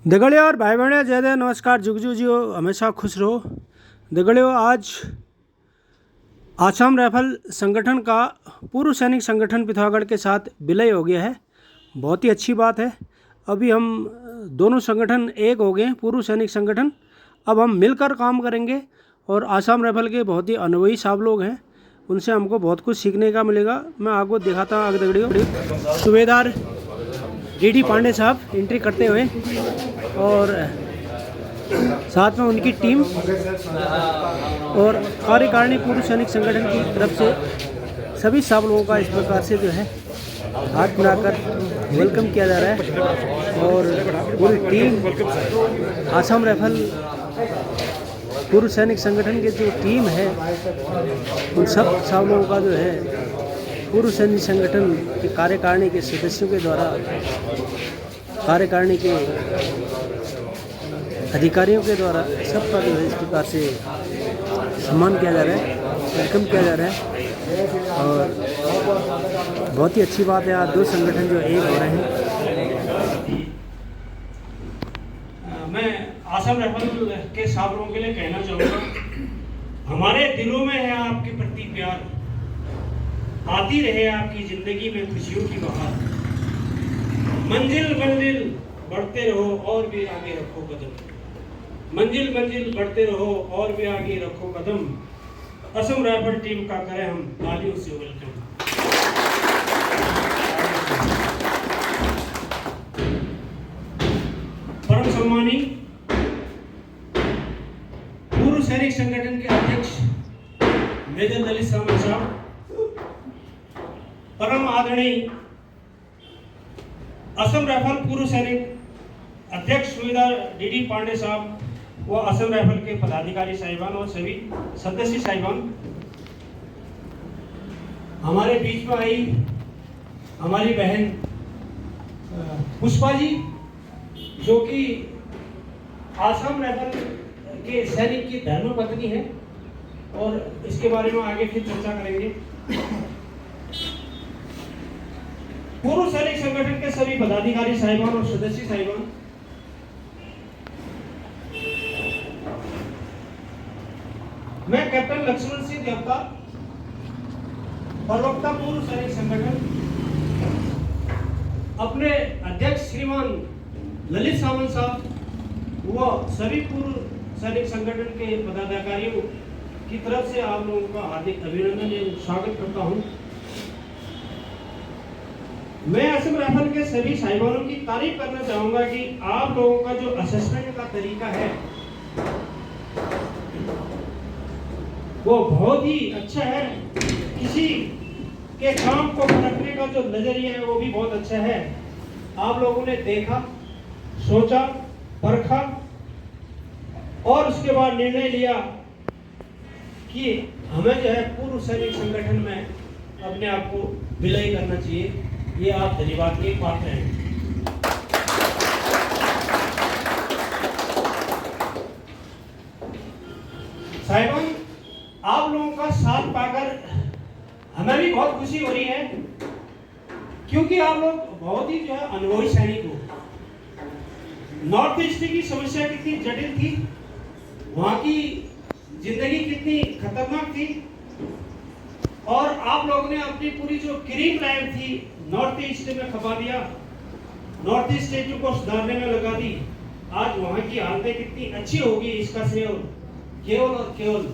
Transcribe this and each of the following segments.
दगड़ियों और भाई बहनों, जय जय नमस्कार, जुगजू जियो, हमेशा खुश रहो। दगड़ियों, आज आसाम राइफल संगठन का पूर्व सैनिक संगठन पिथौरागढ़ के साथ विलय हो गया है। बहुत ही अच्छी बात है। अभी हम दोनों संगठन एक हो गए हैं, पूर्व सैनिक संगठन। अब हम मिलकर काम करेंगे और आसाम राइफल के बहुत ही अनुभवी साहब लोग हैं, उनसे हमको बहुत कुछ सीखने का मिलेगा। मैं आपको दिखाता हूँ आगे। दगड़ियों, सूबेदार डी पांडे साहब एंट्री करते हुए और साथ में उनकी टीम और कार्यकारिणी पूर्व सैनिक संगठन की तरफ से सभी साहब लोगों का इस प्रकार से जो है हाथ मिलाकर वेलकम किया जा रहा है। और पूरी टीम आसाम राइफल पूर्व सैनिक संगठन की जो टीम है, उन सब साहब लोगों का जो है पूर्व सैनिक संगठन के कार्यकारिणी के सदस्यों के द्वारा, कार्यकारिणी के अधिकारियों के द्वारा सबका जो है इस प्रकार से सम्मान किया जा रहा है, वेलकम किया जा रहा है। और बहुत ही अच्छी बात है, आज दो संगठन जो एक हो रहे हैं। मैं आसाम राइफल के साहब लोगों के लिए कहना चाहूँगा, हमारे दिलों में है आपके प्रति प्यार, आती रहे आपकी जिंदगी में खुशियों की बहार। मंजिल मंजिल बढ़ते रहो और भी आगे रखो कदम, मंजिल मंजिल बढ़ते रहो और भी आगे रखो कदम। असम राइफल टीम का करें हम तालियों से वेलकम। परम सम्मानी पूर्व सैनिक संगठन के अध्यक्ष मेजर ललित सामंत साहब, परम आदरणीय असम राइफल पूर्व सैनिक अध्यक्ष सूबेदार डी पांडे साहब व असम राइफल के पदाधिकारी साहिबान और सभी सदस्य साहिबान, हमारे बीच में आई हमारी बहन पुष्पा जी, जो कि आसाम राइफल के सैनिक की धर्मपत्नी है, और इसके बारे में आगे फिर चर्चा करेंगे। पूर्व सैनिक संगठन के सभी पदाधिकारी साहिबान और सदस्य साहिबान, मैं कैप्टन लक्ष्मण सिंह देवता, प्रवक्ता पूर्व सैनिक संगठन, अपने अध्यक्ष श्रीमान ललित सामंत साहब व सभी पूर्व सैनिक संगठन के पदाधिकारियों की तरफ से आप लोगों का हार्दिक अभिनंदन एवं स्वागत करता हूं। मैं असम राइफल के सभी साहिबानों की तारीफ करना चाहूंगा कि आप लोगों का जो असेसमेंट का तरीका है वो बहुत ही अच्छा है। किसी के काम को परखने का जो नजरिया है वो भी बहुत अच्छा है। आप लोगों ने देखा, सोचा, परखा और उसके बाद निर्णय लिया कि हमें जो है पूर्व सैनिक संगठन में अपने आप को विलय करना चाहिए। ये आप धन्यवाद के पात्र हैं। साहिबान, आप लोगों का साथ पाकर हमें भी बहुत खुशी हो रही है, क्योंकि आप लोग बहुत ही जो है अनुभवी सैनिक हो। नॉर्थ ईस्ट की समस्या कितनी जटिल थी, वहां की जिंदगी कितनी खतरनाक थी, और आप लोगों ने अपनी पूरी जो क्रीम लाइफ थी नॉर्थ ईस्ट में खपा दिया, नॉर्थ ईस्ट स्टेट को सुधारने में लगा दी। आज वहां की हालतें कितनी अच्छी होगी, इसका श्रेय केवल और केवल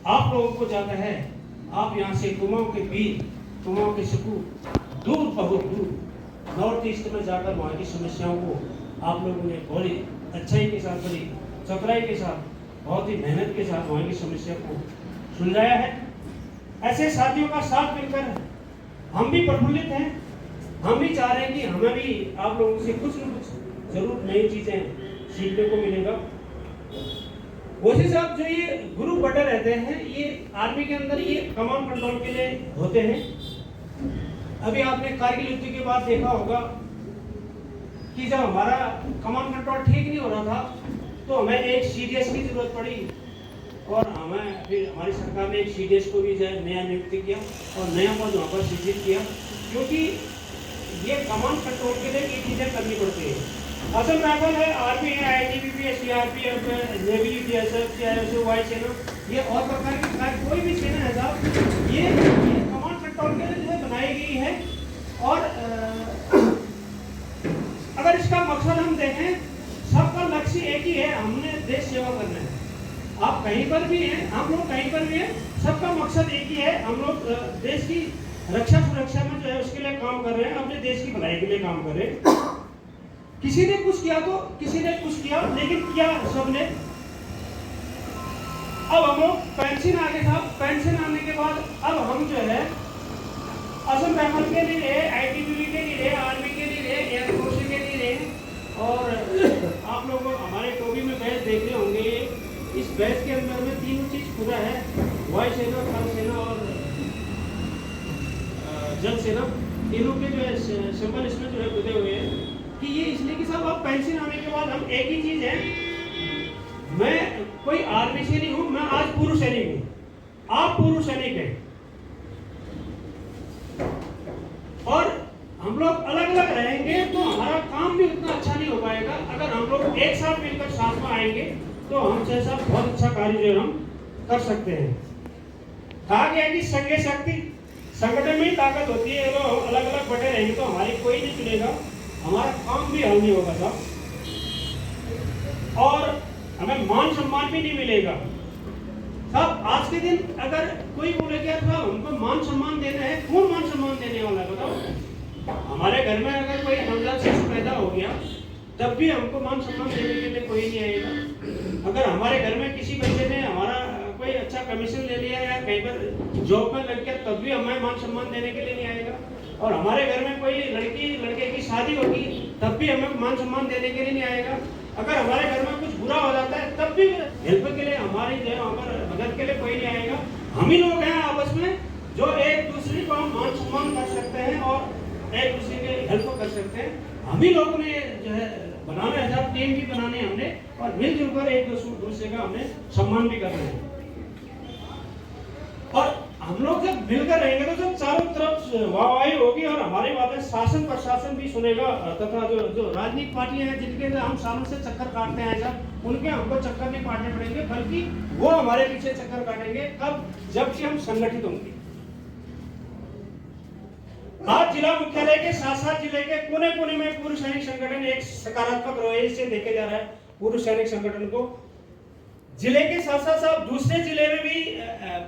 आप लोगों को जाता है। आप यहाँ से कुमाऊं के वीर, कुमाऊं के सुकून, दूर बहुत दूर नॉर्थ ईस्ट में जाकर वहाँ की समस्याओं को आप लोगों ने बड़ी अच्छाई के साथ, बड़ी चतुराई के साथ, बहुत ही मेहनत के साथ वहाँ की समस्या को सुलझाया है। ऐसे साथियों का साथ मिलकर हम भी प्रफुल्लित हैं। हम भी चाह रहे हैं कि हमें भी आप लोगों से कुछ न कुछ जरूर नई चीजें सीखने को मिलेगा। वैसे साहब, जो ये ग्रुप बटे रहते हैं, ये आर्मी के अंदर ये कमांड कंट्रोल के लिए होते हैं। अभी आपने कारगिल युद्ध के बाद देखा होगा कि जब हमारा कमांड कंट्रोल ठीक नहीं हो रहा था, तो हमें एक सीडीएस की जरूरत पड़ी, और हमें फिर हमारी सरकार ने एक सीडीएस को भी नया नियुक्त किया और नया पद वहाँ पर सृजित किया, क्योंकि ये कमांड कंट्रोल के लिए ये चीज़ें करनी पड़ती है। असम राइफल है, आर्मी है, आईटीबीपी है, सीआरपीएफ है, नेवी, बीएसएफ, सीआईएसएफ, वायुसेना, ये और प्रकार की कोई भी सेना है साहब, ये कमांड कंट्रोल के लिए जो है बनाई गई है। और अगर इसका मकसद हम देखें, सबका लक्ष्य एक ही है, हमने देश सेवा करना है। आप कहीं पर भी हैं, हम लोग कहीं पर भी हैं, सबका मकसद एक ही है, हम लोग देश की रक्षा सुरक्षा में जो है उसके लिए काम कर रहे हैं, अपने देश की भलाई के लिए काम कर रहे हैं। किसी ने कुछ किया तो किसी ने कुछ किया, लेकिन किया सबने। अब हम लोग पेंशन आ गए साहब, पेंशन आने के बाद अब हम जो है असम राइफल के लिए, आईटीबीपी के लिए, आर्मी के लिए, एयरफोर्स के लिए, और आप लोगों को हमारे टोपी में बैच देखने होंगे। इस बैच के अंदर में तीनों चीज पूरा है, वायुसेना, थल सेना और जल सेना, तीनों के जो है सिंबल इसमें जो है खुदे हुए हैं। कि ये इसलिए कि साहब आप पेंशन आने के बाद हम एक ही चीज है, मैं कोई आर्मी से नहीं हूं, मैं आज पूर्व सैनिक हूं, आप पूर्व सैनिक हैं। और हम लोग अलग अलग रहेंगे तो हमारा काम भी उतना अच्छा नहीं हो पाएगा। अगर हम लोग एक साथ मिलकर साथ में आएंगे तो हम जैसा बहुत अच्छा कार्य जो हम कर सकते हैं। कहा गया कि संघे शक्ति, संगठन में ही ताकत होती है। अगर हम अलग अलग बटे रहेंगे तो हमारी कोई नहीं चलेगा, हमारा काम भी हल नहीं होगा साहब, और हमें मान सम्मान भी नहीं मिलेगा साहब। आज के दिन अगर कोई बोले कि साहब हमको मान सम्मान देना है, कौन मान सम्मान देने वाला है बताओ? हमारे घर में अगर कोई नवजात शिशु पैदा हो गया तब भी हमको मान सम्मान देने के लिए कोई नहीं आएगा। अगर हमारे घर में किसी बच्चे ने हमारा कोई अच्छा कमीशन ले लिया या कहीं पर जॉब में लग गया तब भी हमें मान सम्मान देने के लिए नहीं आएगा। और हमारे घर में कोई लड़की लड़के की शादी होगी तब भी हमें मान सम्मान देने के लिए नहीं आएगा। अगर हमारे घर में कुछ बुरा हो जाता है तब भी हेल्प के लिए हमारी जो है मदद के लिए कोई नहीं आएगा। हम ही लोग हैं आपस में जो एक दूसरे को हम मान सम्मान कर सकते हैं और एक दूसरे के हेल्प कर सकते हैं। हम ही लोगों ने जो है बनाना है साहब, टीम भी बनाने हमने, और मिलजुल कर एक दूसरे का हमने सम्मान भी करना है। और हम लोग जब मिलकर रहेंगे तो जब चारों तरफ वाहवाही होगी और हमारी बातें शासन प्रशासन भी सुनेगा, तथा जो राजनीतिक पार्टियां हैं जिनके हम सालों से चक्कर काटते हैं जब, उनके हमको चक्कर नहीं काटने पड़ेंगे, बल्कि वो हमारे पीछे चक्कर काटेंगे। कब? जब कि हम संगठित होंगे। आज जिला मुख्यालय के साथ साथ जिले के कोने कोने में पूर्व सैनिक संगठन एक सकारात्मक रवैये से देखे जा रहा है। पूर्व सैनिक संगठन को जिले के साथ साथ दूसरे जिले में भी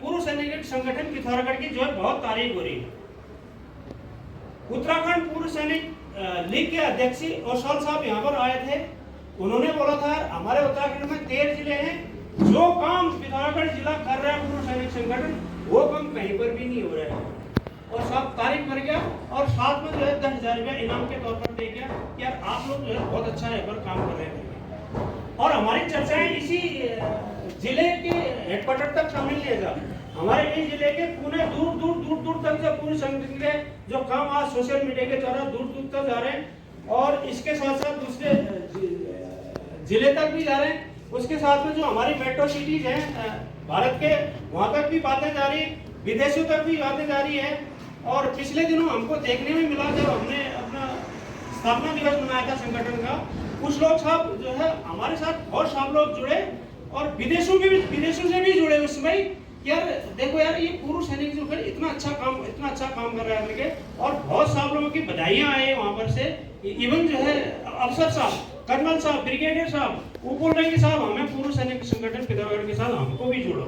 पूर्व सैनिक संगठन पिथौरागढ़ की जो है बहुत तारीफ हो रही है। उत्तराखंड पूर्व सैनिक लीग के अध्यक्ष ओसवाल साहब यहाँ पर आए थे। उन्होंने बोला था हमारे उत्तराखंड में 13 जिले हैं, जो काम पिथौरागढ़ जिला कर रहा है पूर्व सैनिक संगठन वो काम कहीं पर भी नहीं हो रहा है। और साहब तारीफ कर गया और साथ में जो है 10,000 रुपया इनाम के तौर पर दे गया कि यार आप लोग जो है बहुत अच्छा है पर काम कर रहे हैं। और हमारी चर्चाएं इसी जिले के हेडक्वार्टर तक शामिल नहीं है। हमारे इस जिले के पुणे दूर तक जो पूरे संगठन के जो काम आज सोशल मीडिया के द्वारा दूर तक जा रहे हैं, और इसके साथ साथ दूसरे जिले तक भी जा रहे हैं। उसके साथ में जो हमारी मेट्रो सिटीज हैं भारत के, वहां तक भी बातें जा रही, विदेशों तक भी बातें जा रही है। और पिछले दिनों हमको देखने में मिला जब हमने अपना स्थापना दिवस मनाया था संगठन का, कुछ लोग साहब जो है हमारे साथ बहुत सारे लोग जुड़े और विदेशों से भी जुड़े उस समय। यार देखो यार ये पूर्व सैनिक जो है इतना अच्छा काम कर रहा है करके, और बहुत सारे लोगों की बधाइयां आई वहां पर से। इवन जो है अफसर साहब, कर्नल साहब, ब्रिगेडियर साहब वो बोल रहे हैं कि साहब हमें पूर्व सैनिक संगठन पिथौरागढ़ के साथ हमको भी जोड़ो।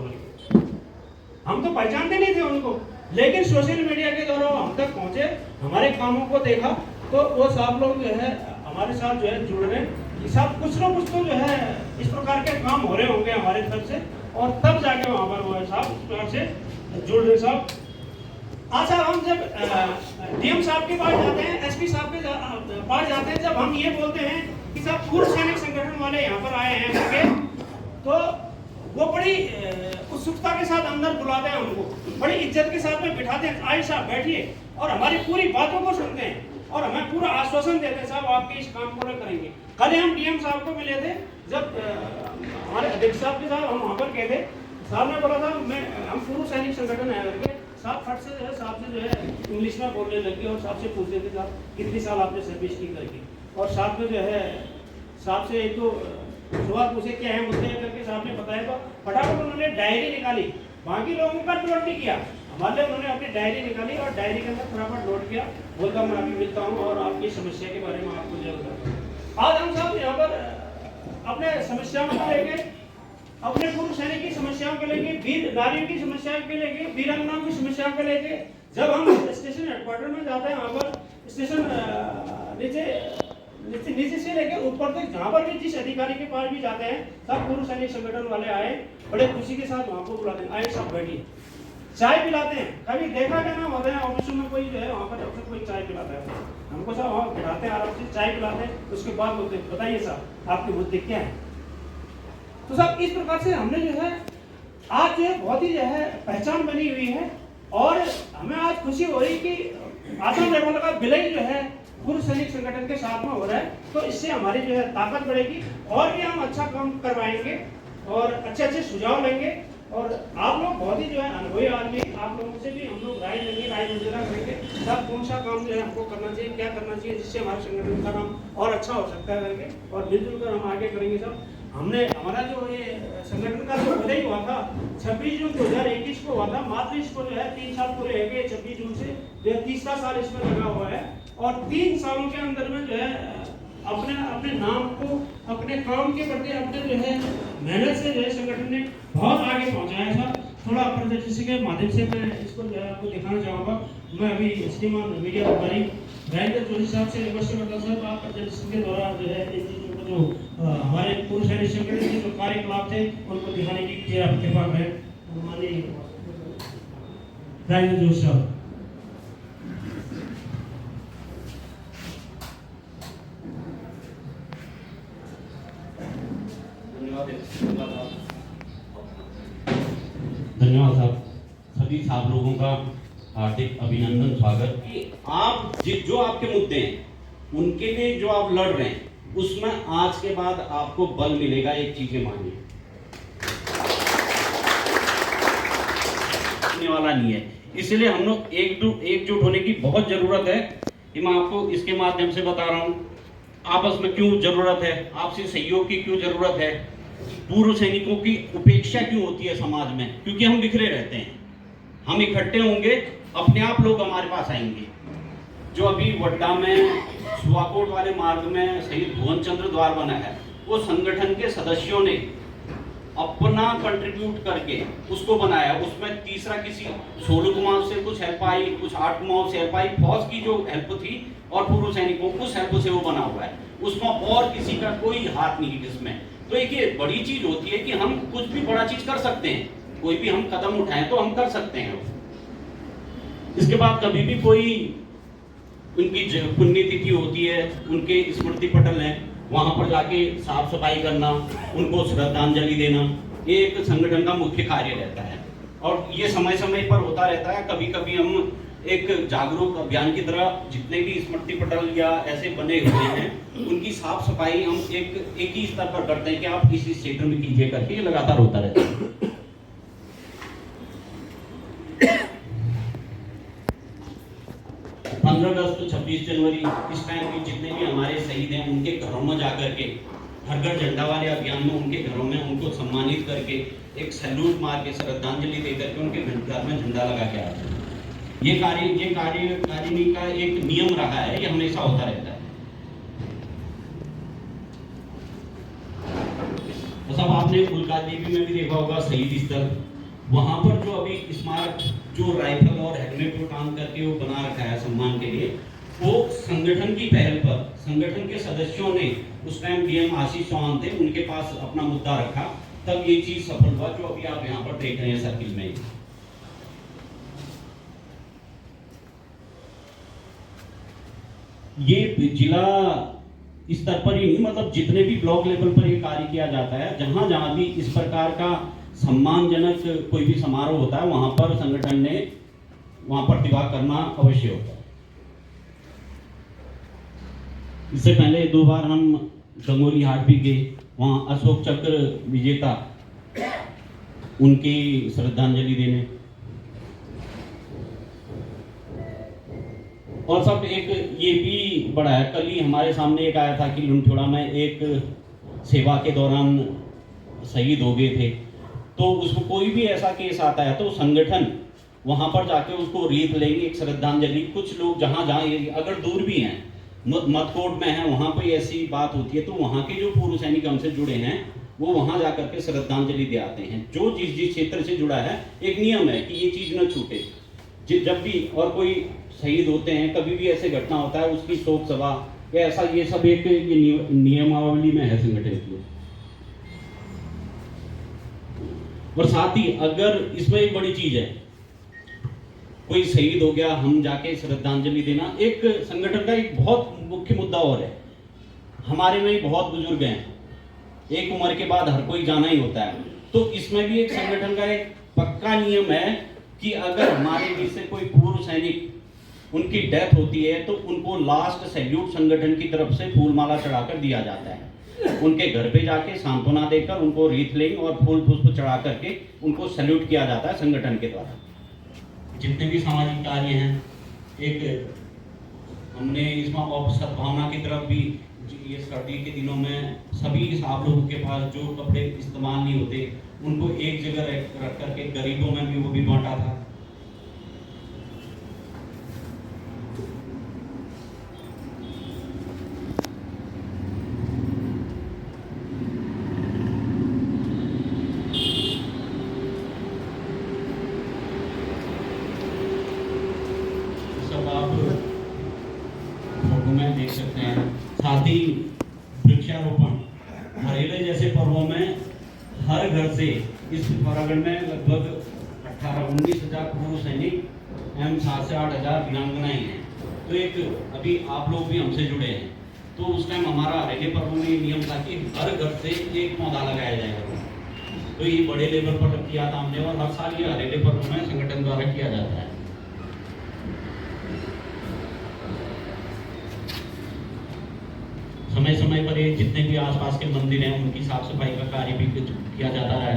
हम तो पहचानते नहीं थे उनको, लेकिन सोशल मीडिया के द्वारा हम तक पहुंचे, हमारे कामों को देखा तो वो साहब लोग जो है हमारे साथ जो है जुड़ रहे हैं कि साहब कुछ ना कुछ तो जो है इस प्रकार के काम हो रहे होंगे हमारे तरफ से, और तब जाके वहां पर वो साहब इस प्रकार से जुड़ रहे साहब। अच्छा, हम जब डीएम साहब के पास जाते हैं, एसपी साहब के पास जाते हैं, जब हम ये बोलते हैं कि साहब पूर्व सैनिक संगठन वाले यहाँ पर आए हैं करके, तो वो बड़ी उत्सुकता के साथ अंदर बुलाते हैं, हमको बड़ी इज्जत के साथ में बिठाते हैं, आइए साहब बैठिए, और हमारी पूरी बातों को सुनते हैं और हमें पूरा आश्वासन देते हैं साहब आपके इस काम को करेंगे। कल हम डीएम साहब को मिले थे, जब हमारे अध्यक्ष साहब के साथ हम वहाँ पर गए थे, साहब ने बोला था हम पूर्व सैनिक संगठन है करके, साहब फट से जो है इंग्लिश में बोलने लगे और साहब से पूछ रहे थे साहब कितनी साल आपने सर्विस की करके। और साथ में जो है साहब से एक तो सवाल पूछे क्या है मुद्दे करके साहब ने बताया, तो फटाफट उन्होंने डायरी निकाली, बाकी लोगों का नोट नहीं किया, हमारे लिए उन्होंने अपनी डायरी निकाली और डायरी के अंदर फटाफट नोट किया, बोलता मैं अभी मिलता हूँ और आपकी समस्या के बारे में आपको जरूर बताता हूँ। आज हम सब यहाँ पर अपने समस्याओं को लेके, अपने पूर्व सैनिक की समस्याओं को लेके, वीर नारियों की समस्याओं को लेके, वीरांगनाओं की समस्याओं को लेके, जब हम स्टेशन हेडक्वार्टर में जाते हैं, वहाँ पर स्टेशन नीचे से लेकर ऊपर तक जहाँ पर भी जिस अधिकारी के पास भी जाते हैं, सब पूर्व सैनिक संगठन वाले आए, बड़े खुशी के साथ वहाँ को बुलाते हैं, आए सब बैठिए, चाय पिलाते हैं। कभी देखा क्या ना होता है ऑफिस में कोई जो है वहाँ पर अक्सर कोई चाय पिलाता है, हमको सब वहाँ बिठाते हैं, आराम से चाय पिलाते हैं, उसके बाद बोलते हैं बताइए साहब आपके मुद्दे क्या है। तो साहब इस प्रकार से हमने जो है आज जो है बहुत ही जो है पहचान बनी हुई है, और हमें आज खुशी हो रही कि आसाम राइफल का विलय जो है पूर्व सैनिक संगठन के साथ में हो रहा है, तो इससे हमारी जो है ताकत बढ़ेगी और भी हम अच्छा काम करवाएंगे और अच्छे अच्छे सुझाव लेंगे। और आप लोग बहुत ही जो है अनुभवी आदमी, आप लोगों से भी हम लोग राय लेंगे, राय मशवरा करेंगे, सब कौन सा काम जो है हमको करना चाहिए, क्या करना चाहिए जिससे हमारे संगठन का काम और अच्छा हो सकता है करके, और मिलजुल कर हम आगे करेंगे। सब हमने हमारा जो ये संगठन का जो उदय हुआ था 26 जून 2021 को हुआ था, मात्र इसको जो है 3 साल पूरे हो गए, 26 जून से जो है 3रा साल इसमें लगा हुआ है, और 3 सालों के अंदर में जो है अपने अपने नाम को, अपने काम के प्रति अपने जो है मेहनत से जो है संगठन ने बहुत आगे पहुंचाया था। थोड़ा प्रदर्शन के माध्यम से मैं इसको जो है आपको दिखाना चाहूँगा। मैं अभी श्रीमान मीडिया अधिकारी राजेंद्र जोशी साहब से रिक्वेस्ट करता हूँ, सर आप प्रदर्शन के दौरान जो है इन चीज़ों को जो हमारे पूर्व सैनिक संगठन के जो कार्यकलाप थे उनको दिखाने की कृपा करें। माननीय राजेंद्र जोशी साहब। धन्यवाद साहब। सभी साहब लोगों का हार्दिक अभिनंदन, स्वागत कि आप जो आपके मुद्दे हैं उनके लिए जो आप लड़ रहे हैं उसमें आज के बाद आपको बल मिलेगा। एक चीजें मानिए वाला नहीं है, इसलिए हम लोग एकजुट होने की बहुत जरूरत है। कि मैं आपको इसके माध्यम से बता रहा हूं आपस में क्यों जरूरत है, आपसी सहयोग की क्यों जरूरत है, पूर्व सैनिकों की उपेक्षा क्यों होती है समाज में, क्योंकि हम बिखरे रहते हैं। हम इकट्ठे होंगे अपने आप लोग हमारे पास आएंगे। जो अभी वड्डा में सुवाकोट वाले मार्ग में शहीद भुवन चंद्र द्वार बना है, वो संगठन के सदस्यों ने अपना कंट्रीब्यूट करके उसको बनाया। उसमें तीसरा किसी 16 कुमाऊं से कुछ हेल्प आई, कुछ 8 कुमाऊं से हेल्प आई, फौज की जो हेल्प थी और पूर्व सैनिकों उस हेल्प से वो बना हुआ है। उसमें और किसी का कोई हाथ नहीं है इसमें। तो एक ये बड़ी चीज होती है कि हम कुछ भी बड़ा चीज कर सकते हैं, कोई भी हम कदम उठाएं तो हम कर सकते हैं। इसके बाद कभी भी कोई उनकी पुण्यतिथि होती है, उनके स्मृति पटल है, वहां पर जाके साफ सफाई करना, उनको श्रद्धांजलि देना, ये एक संगठन का मुख्य कार्य रहता है। और ये समय समय पर होता रहता है। कभी कभी हम एक जागरूक अभियान की तरह जितने भी स्मृति पटल या ऐसे बने हुए हैं उनकी साफ सफाई हम एक ही स्तर पर करते हैं कि आप इस क्षेत्र में कीजिए करके, ये लगातार होता रहता है। 15 अगस्त तो 26 जनवरी इस टाइम के जितने भी हमारे शहीद हैं उनके घरों में जाकर के घर घर झंडा वाले अभियान में उनके घरों में उनको सम्मानित करके एक सैल्यूट मार के श्रद्धांजलि दे करके उनके घर में झंडा लगा के आते हैं। ये कार्यकारिणी का एक नियम रहा है, ये हमेशा होता रहता है। तो सब आपने उल्का देवी में भी देखा होगा शहीद स्थल, वहां पर जो अभी स्मारक जो राइफल और हेलमेट को काम करके वो बना रखा है सम्मान के लिए, वो संगठन की पहल पर संगठन के सदस्यों ने उस टाइम डीएम आशीष चौहान थे, उनके पास अपना मुद्दा रखा, तब ये चीज सफल हुआ जो अभी आप यहाँ पर देख रहे हैं सर्किल में। ये जिला स्तर पर ही नहीं, मतलब जितने भी ब्लॉक लेवल पर ये कार्य किया जाता है, जहां जहां भी इस प्रकार का सम्मानजनक कोई भी समारोह होता है वहां पर संगठन ने वहां प्रतिभाग करना अवश्य होता है। इससे पहले 2 बार हम गंगोली हाट भी गए, वहां अशोक चक्र विजेता उनकी श्रद्धांजलि देने। और सब एक ये भी बड़ा है, कल ही हमारे सामने एक आया था कि लुंठोड़ा में एक सेवा के दौरान शहीद हो गए थे। तो उसको कोई भी ऐसा केस आता है तो संगठन वहाँ पर जाके उसको रीत लेंगे, एक श्रद्धांजलि। कुछ लोग जहाँ अगर दूर भी हैं, मतकोट में है, वहाँ पर ऐसी बात होती है तो वहाँ के जो पूर्व सैनिक हमसे जुड़े हैं वो वहाँ जा करके श्रद्धांजलि दे आते हैं। जो जिस क्षेत्र से जुड़ा है, एक नियम है कि ये चीज़ न छूटे। जब भी और कोई शहीद होते हैं, कभी भी ऐसे घटना होता है, उसकी शोक सभा या ऐसा, ये सब एक ये नियमावली में है संगठन की। और साथ ही अगर इसमें एक बड़ी चीज है, कोई शहीद हो गया, हम जाके श्रद्धांजलि देना एक संगठन का एक बहुत मुख्य मुद्दा और है। हमारे में ही बहुत बुजुर्ग हैं, एक उम्र के बाद हर कोई जाना ही होता है, तो इसमें भी एक संगठन का एक पक्का नियम है कि अगर हमारे बीच से कोई पूर्व सैनिक उनकी डेथ होती है तो उनको लास्ट सैल्यूट संगठन की तरफ से फूलमाला चढ़ाकर दिया जाता है। उनके घर पे जाके सांत्वना देकर उनको रीत लेंगे और फूल पुष्प चढ़ा करके उनको सैल्यूट किया जाता है संगठन के द्वारा। जितने भी सामाजिक कार्य हैं, एक हमने इसमें सद्भावना की तरफ भी, ये सर्दी के दिनों में सभी आप लोगों के पास जो कपड़े इस्तेमाल नहीं होते उनको एक जगह रख करके गरीबों में भी वो भी बांटा था। सब आप फोटो में देख सकते हैं। साथ ही वृक्षारोपण, हरेले जैसे पर्वों में हर घर से इस पिथौरागढ़ में लगभग 18-19 हज़ार पूर्व सैनिक एवं 7 से 8 हज़ार वीरांगनाएं हैं। तो एक अभी आप लोग भी हमसे जुड़े हैं, तो उस टाइम हमारा हरेले पर्व में नियम था कि हर घर से एक पौधा लगाया जाएगा। तो ये बड़े लेवल पर किया था हमने, और हर साल ये हरेले पर्व में संगठन द्वारा किया जाता है। समय समय पर ये जितने भी आसपास के मंदिर हैं उनकी साफ सफाई का कार्य भी किया जाता है।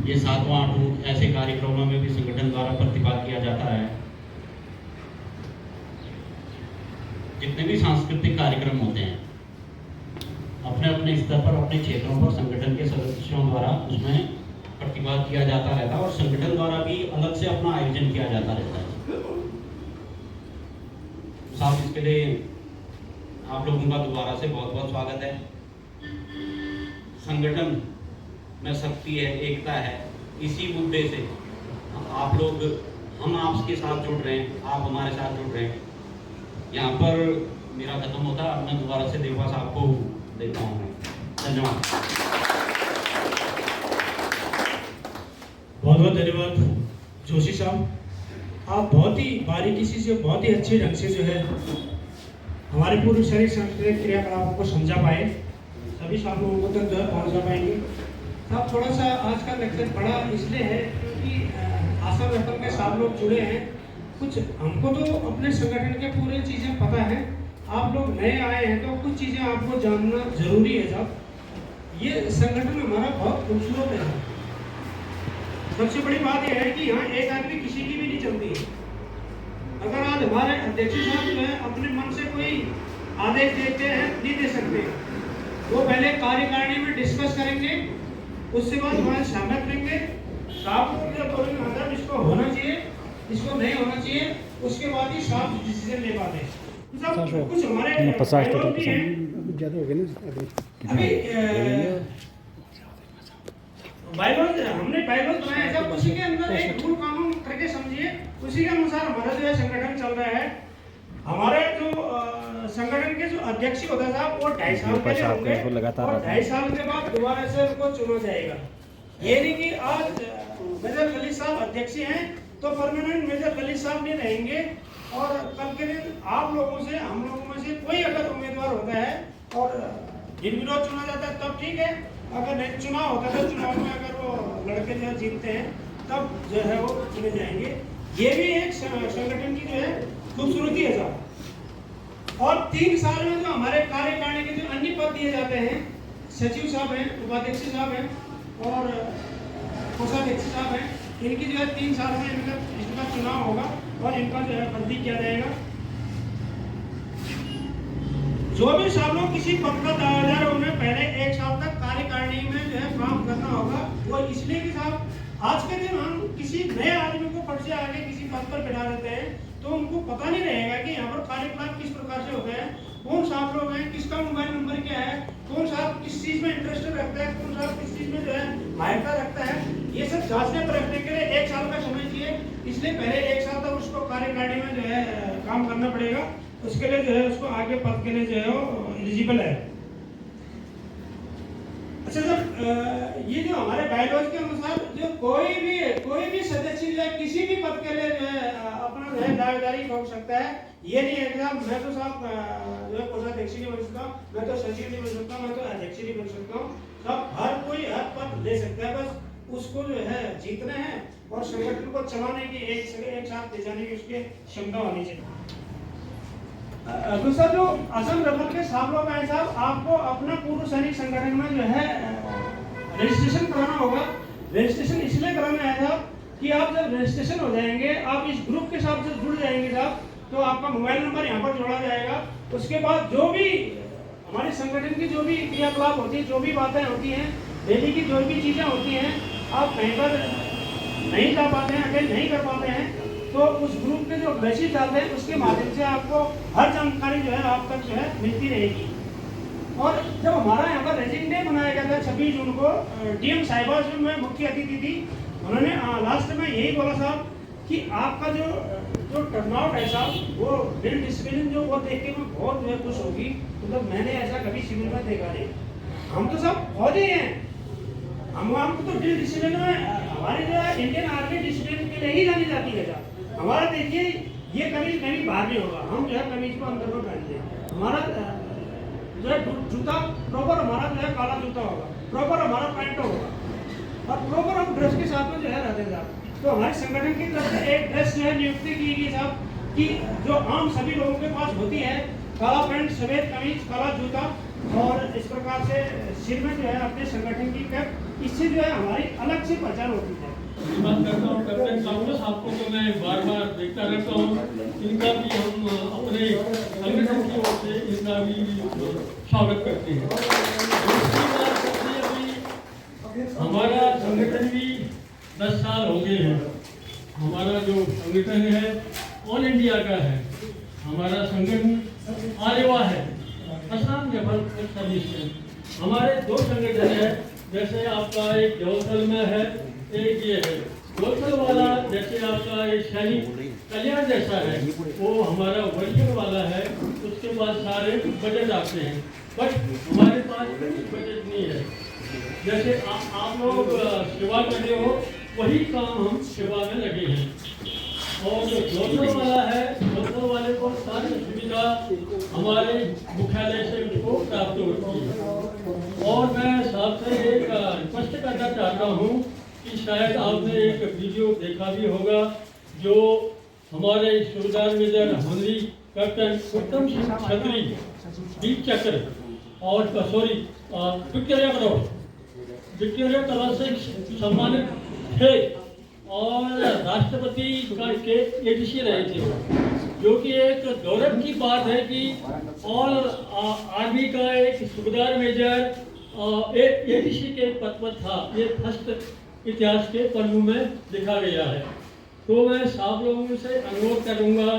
ये 7वां 8 ऐसे कार्यक्रमों में भी संगठन द्वारा प्रतिभाग किया जाता है। जितने भी सांस्कृतिक कार्यक्रम होते हैं अपने अपने स्तर पर, अपने क्षेत्रों पर संगठन के सदस्यों द्वारा उसमें प्रतिभाग किया जाता रहता है, और संगठन द्वारा भी अलग से अपना आयोजन किया जाता रहता है। साथ इसके लिए आप लोगों का दोबारा से बहुत बहुत स्वागत है। संगठन में शक्ति है, एकता है, इसी मुद्दे से आप लोग, हम आपके साथ जुड़ रहे हैं, आप हमारे साथ जुड़ रहे हैं। यहाँ पर मेरा खत्म होता है, मैं दोबारा से देवा साहब को देता हूँ। धन्यवाद। बहुत बहुत धन्यवाद जोशी साहब, आप बहुत ही बारीकी से, बहुत ही अच्छे ढंग से जो है हमारे पूर्व शरीर सांस्कृतिक क्रियाकलापों को समझा पाए, सभी सब लोगों को तक जो है पहुँचा पाएंगे। साहब थोड़ा सा आज का लेक्चर बड़ा इसलिए है क्योंकि आशा राइफल के साथ लोग जुड़े हैं। कुछ हमको तो अपने संगठन के पूरे चीज़ें पता है, आप लोग नए आए हैं तो कुछ चीज़ें आपको जानना जरूरी है। साहब ये संगठन हमारा बहुत खूबसूरत है। सबसे बड़ी बात यह है कि यहाँ एक आदमी किसी की भी नहीं चलती है। अगर आज हमारे अध्यक्ष साहब जो है अपने मन से कोई आदेश देते हैं, नहीं दे सकते, वो पहले कार्यकारिणी में डिस्कस करेंगे, उसके बाद वहाँ सहमत लेंगे, साहब को बोलेंगे हाँ इसको होना चाहिए, इसको नहीं होना चाहिए, उसके बाद ही साहब डिसीजन ले पाते हैं। कुछ हमारे 50 भी हैं अभी बाइलॉज, हमने बाइलॉज बनाया है, उसी के अंदर एक रूल कानून करके समझिए, उसी के अनुसार हमारा जो है संगठन चल रहा है। हमारे जो संगठन के जो अध्यक्ष होता था वो 2.5 साल के लिए होंगे और 2.5 साल के बाद दोबारा से उनको चुना जाएगा। ये नहीं कि आज मेजर खलील साहब अध्यक्ष हैं तो परमानेंट मेजर खलील साहब नहीं रहेंगे, और कल के दिन आप लोगों से, हम लोगों में से कोई अगर उम्मीदवार होता है और निर्विरोध चुना जाता है तब ठीक है, अगर नहीं चुनाव होता है तो चुनाव में अगर वो लड़के जो जीतते हैं तब जो है वो चुने जाएंगे। ये भी एक संगठन की जो है खूबसूरती है साहब। और 3 साल में जो हमारे कार्यकारिणी के जो अन्य पद दिए जाते हैं, सचिव साहब हैं, उपाध्यक्ष साहब हैं और कोषाध्यक्ष साहब हैं, इनकी जो है 3 साल में इनका चुनाव होगा। और इनका जो है भर्ती किया जाएगा। जो भी साल लोग किसी पद का दावेदार उन्हें पहले 1 साल तक कार्यकारिणी में जो है काम करना होगा। वो इसलिए कि साहब आज के दिन हम किसी नए आदमी को फट से आगे किसी पद पर बिठा देते हैं तो उनको पता नहीं रहेगा कि यहाँ पर कार्यकलाप किस प्रकार से होते हैं, कौन साहब लोग हैं, किसका मोबाइल नंबर क्या है, कौन साहब किस चीज में इंटरेस्टेड रखता है, कौन साहब किस चीज में जो है माहिरता रखता है। ये सब जांचने परखने के लिए 1 साल का समय चाहिए। इसलिए पहले 1 साल तक उसको कार्यकारिणी में जो है काम करना पड़ेगा। उसके लिए जो है उसको आगे पद के लिए जो है वो एलिजिबल है। अच्छा सर, ये जो हमारे बायलॉज के अनुसार जो कोई भी सदस्य जो है किसी भी पद के लिए जो है अपना जो है दावेदारी कर सकता है। ये नहीं है कि साहब मैं तो साहब जो है कोषाध्यक्ष नहीं बन सकता, मैं तो सचिव नहीं बन सकता, मैं तो अध्यक्ष नहीं बन सकता हूँ। साहब हर कोई हर पद ले सकता है, बस उसको जो है जीतना है और संगठन को चलाने की एक साथ ले जाने की उसकी क्षमता होनी चाहिए। दूसरा जो असम रफल के साहब लोग हैं साहब, आपको अपना पूर्व सैनिक संगठन में जो है रजिस्ट्रेशन कराना होगा। रजिस्ट्रेशन इसलिए कराना है साहब कि आप जब रजिस्ट्रेशन हो जाएंगे, आप इस ग्रुप के साथ जब जुड़ जाएंगे साहब, तो आपका मोबाइल नंबर यहाँ पर जोड़ा जाएगा। उसके बाद जो भी हमारे संगठन की जो भी क्रियाकलाप होती है, जो भी बातें होती हैं, डेली की जो भी चीज़ें होती हैं, आप कहीं पर नहीं जा पाते हैं, अटेंड नहीं कर पाते हैं, तो उस ग्रुप के जो मैसेज आते हैं उसके माध्यम से आपको हर जानकारी जो है आप तक जो है मिलती रहेगी। और जब हमारा यहाँ पर रेजिंग डे मनाया गया था 26 जून को, डीएम साहिबा जो मैं मुख्य अतिथि थी, उन्होंने लास्ट में यही बोला साहब कि आपका जो टर्नआउट है साहब, वो ड्रिल डिसिप्लिन जो वो देख के मैं बहुत जो है खुश होगी। मतलब मैंने ऐसा कभी शिविर में देखा नहीं। हम तो सब फौजी हैं, हमको तो ड्रिल डिसिप्लिन में हमारी जो है इंडियन आर्मी डिसिप्लिन के लिए ही जानी जाती है साहब। हमारा देखिए ये कमीज कभी बाहर नहीं होगा, हम जो है कमीज को अंदर में पहनते हैं। हमारा जो है जूता प्रॉपर हमारा जो है काला जूता होगा, प्रॉपर हमारा पैंट होगा और प्रॉपर हम ड्रेस के साथ में जो है रहते साहब। तो हमारे संगठन की तरफ से एक ड्रेस जो है नियुक्ति की गई साहब कि जो आम सभी लोगों के पास होती है, काला पैंट, सफेद कमीज, काला जूता और इस प्रकार से सिर में जो है अपने संगठन की कैप, इससे जो है हमारी अलग से पहचान होती है। बात करता हूँ कैप्टन कांग्रेस आपको तो मैं बार बार देखता रहता हूँ, इनका भी हम अपने संगठन की ओर से इनका भी स्वागत करते हैं। दूसरी बात सबसे अभी हमारा संगठन भी 10 साल हो गए हैं। हमारा जो संगठन है ऑल इंडिया का है। हमारा संगठन आरेवा है, असम राइफल सर्विस। हमारे 2 संगठन है, जैसे आपका एक जौलथल में है, एक ये है जौलथल वाला, जैसे आपका एक सैनिक कल्याण जैसा है, वो हमारा वर्जन वाला है। उसके बाद सारे बजट आते हैं, बट हमारे पास बजट नहीं है। जैसे आप लोग सेवा कर रहे हो, वही काम हम सेवा में लगे हैं। और जो जौलथल वाला है, जौलथल वाले को सारी सुविधा हमारे मुख्यालय से उसको प्राप्त होती है। और मैं साहब से एक रिक्वेस्ट करना चाहता हूँ कि शायद आपने एक वीडियो देखा भी होगा, जो हमारे सूबेदार मेजर हनरी कैप्टन उत्तम सिंह छतरी वीर चक्र और विक्टोरिया क्रॉस से सम्मानित थे और राष्ट्रपति के एडीसी रहे थे, जो कि एक गौरव की बात है कि ऑल आर्मी का एक सूबेदार मेजर एडीसी के पद पर था। ये फर्स्ट इतिहास के पन्नों में लिखा गया है। तो मैं साहब लोगों से अनुरोध करूंगा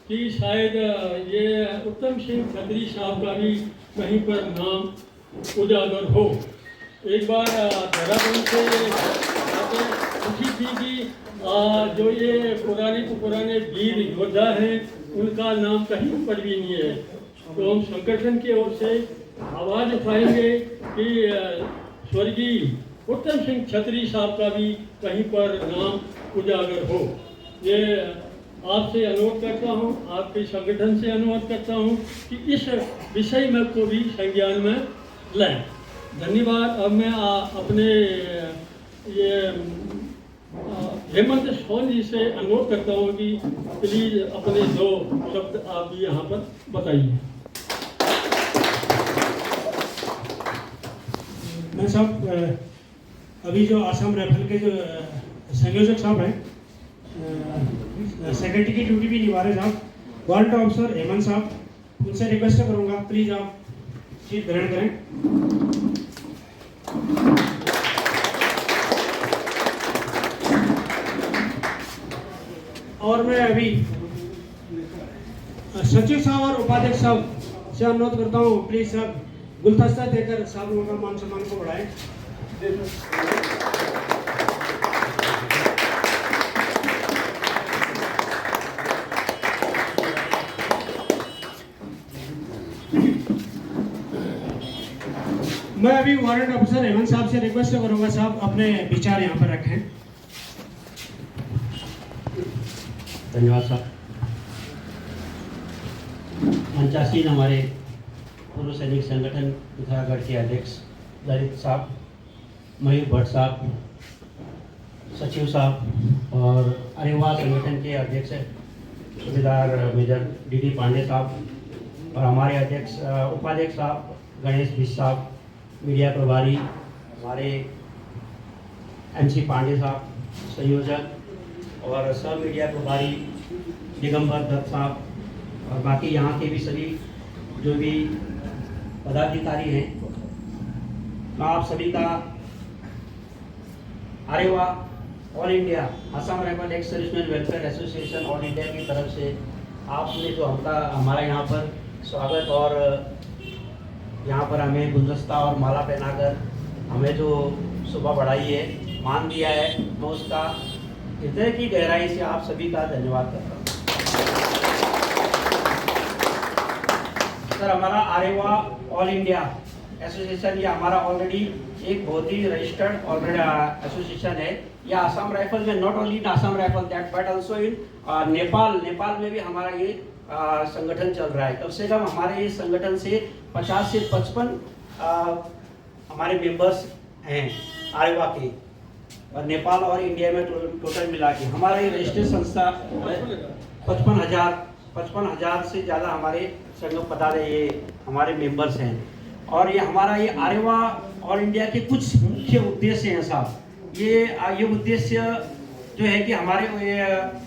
कि शायद ये उत्तम सिंह छतरी साहब का भी कहीं पर नाम उजागर हो। एक बार देहरादून से पूछी थी कि जो ये पुराने वीर योद्धा हैं, उनका नाम कहीं पर भी नहीं है। तो हम संगठन की ओर से आवाज़ उठाएंगे कि स्वर्गीय उत्तम सिंह छतरी साहब का भी कहीं पर नाम उजागर हो। ये आपसे अनुरोध करता हूँ, आपके संगठन से अनुरोध करता हूँ कि इस विषय में को भी संज्ञान में लें। धन्यवाद। अब मैं अपने ये हेमंत सोन जी से अनुरोध करता हूँ कि प्लीज अपने 2 शब्द आप भी यहाँ पर बताइए। मैं साहब अभी जो आसाम राइफल के जो संयोजक साहब हैं सेक्रेटरी की ड्यूटी भी निभा रहे साहब, वारंट ऑफिसर हेमंत साहब, उनसे रिक्वेस्ट करूंगा प्लीज आप सीट ग्रहण करें। और मैं अभी सचिव साहब और उपाध्यक्ष साहब से अनुरोध करता हूँ प्लीज साहब गुलदस्ता देकर साहब लोगों का मान सम्मान को बढ़ाएं। मैं अभी वारंट ऑफिसर हेमंत साहब से रिक्वेस्ट करूंगा साहब अपने विचार यहाँ पर रखें। धन्यवाद साहब। मंचासीन हमारे पूर्व सैनिक संगठन पिथौरागढ़ के अध्यक्ष ललित साहब, मयूर भट्ट साहब, सचिव साहब और अरेवा संगठन के अध्यक्ष सूबेदार मेजर डी पांडे साहब और हमारे अध्यक्ष उपाध्यक्ष साहब गणेश बिश साहब, मीडिया प्रभारी हमारे MC पांडे साहब, संयोजक और सब मीडिया प्रभारी दिगंबर दत्त साहब और बाकी यहाँ के भी सभी जो भी पदाधिकारी हैं, मैं आप सभी का आरेवा all India Assam rifle ex serviceman welfare association all India की तरफ से आपने जो हमारा यहाँ पर स्वागत और यहाँ पर हमें गुलदस्ता और माला पहनाकर हमें जो शोभा बढ़ाई है, मान दिया है, मैं उसका हृदय की गहराई से आप सभी का धन्यवाद करता हूँ। सर, हमारा आरेवा ऑल इंडिया एसोसिएशन ये हमारा ऑलरेडी एक बहुत ही रजिस्टर्ड ऑलरेडी एसोसिएशन है। ये आसाम राइफल में not only in Assam rifle that but also in Nepal में भी हमारा ये संगठन चल रहा है। कम से कम हमारे इस संगठन से 50 से 55 हमारे मेंबर्स हैं आरेवा के, और नेपाल और इंडिया में टोटल मिला के हमारा ये रजिस्टर्ड संस्था 55,000 से ज़्यादा हमारे संघ पदाधिकारी ये हमारे मेंबर्स हैं। और ये हमारा ये आरेवा ऑल इंडिया के कुछ मुख्य उद्देश्य हैं साहब। ये उद्देश्य जो है कि हमारे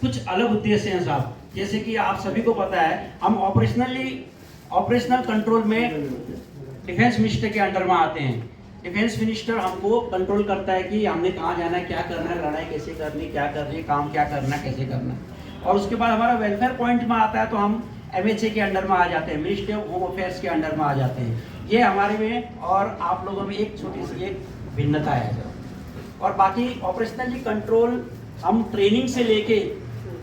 कुछ अलग उद्देश्य हैं साहब। जैसे कि आप सभी को पता है, हम ऑपरेशनल कंट्रोल में डिफेंस मिनिस्टर के अंडर में आते हैं। डिफेंस मिनिस्टर हमको कंट्रोल करता है कि हमने कहाँ जाना है, क्या करना है, लड़ाई कैसे करनी, क्या करनी है, काम क्या करना है, कैसे करना है। और उसके बाद हमारा वेलफेयर पॉइंट में आता है तो हम MHA के अंडर में आ जाते हैं, मिनिस्ट्री ऑफ होम अफेयर्स के अंडर में आ जाते हैं। ये हमारे में और आप लोगों में एक छोटी सी एक भिन्नता है सर। और बाकी ऑपरेशनली कंट्रोल हम ट्रेनिंग से लेके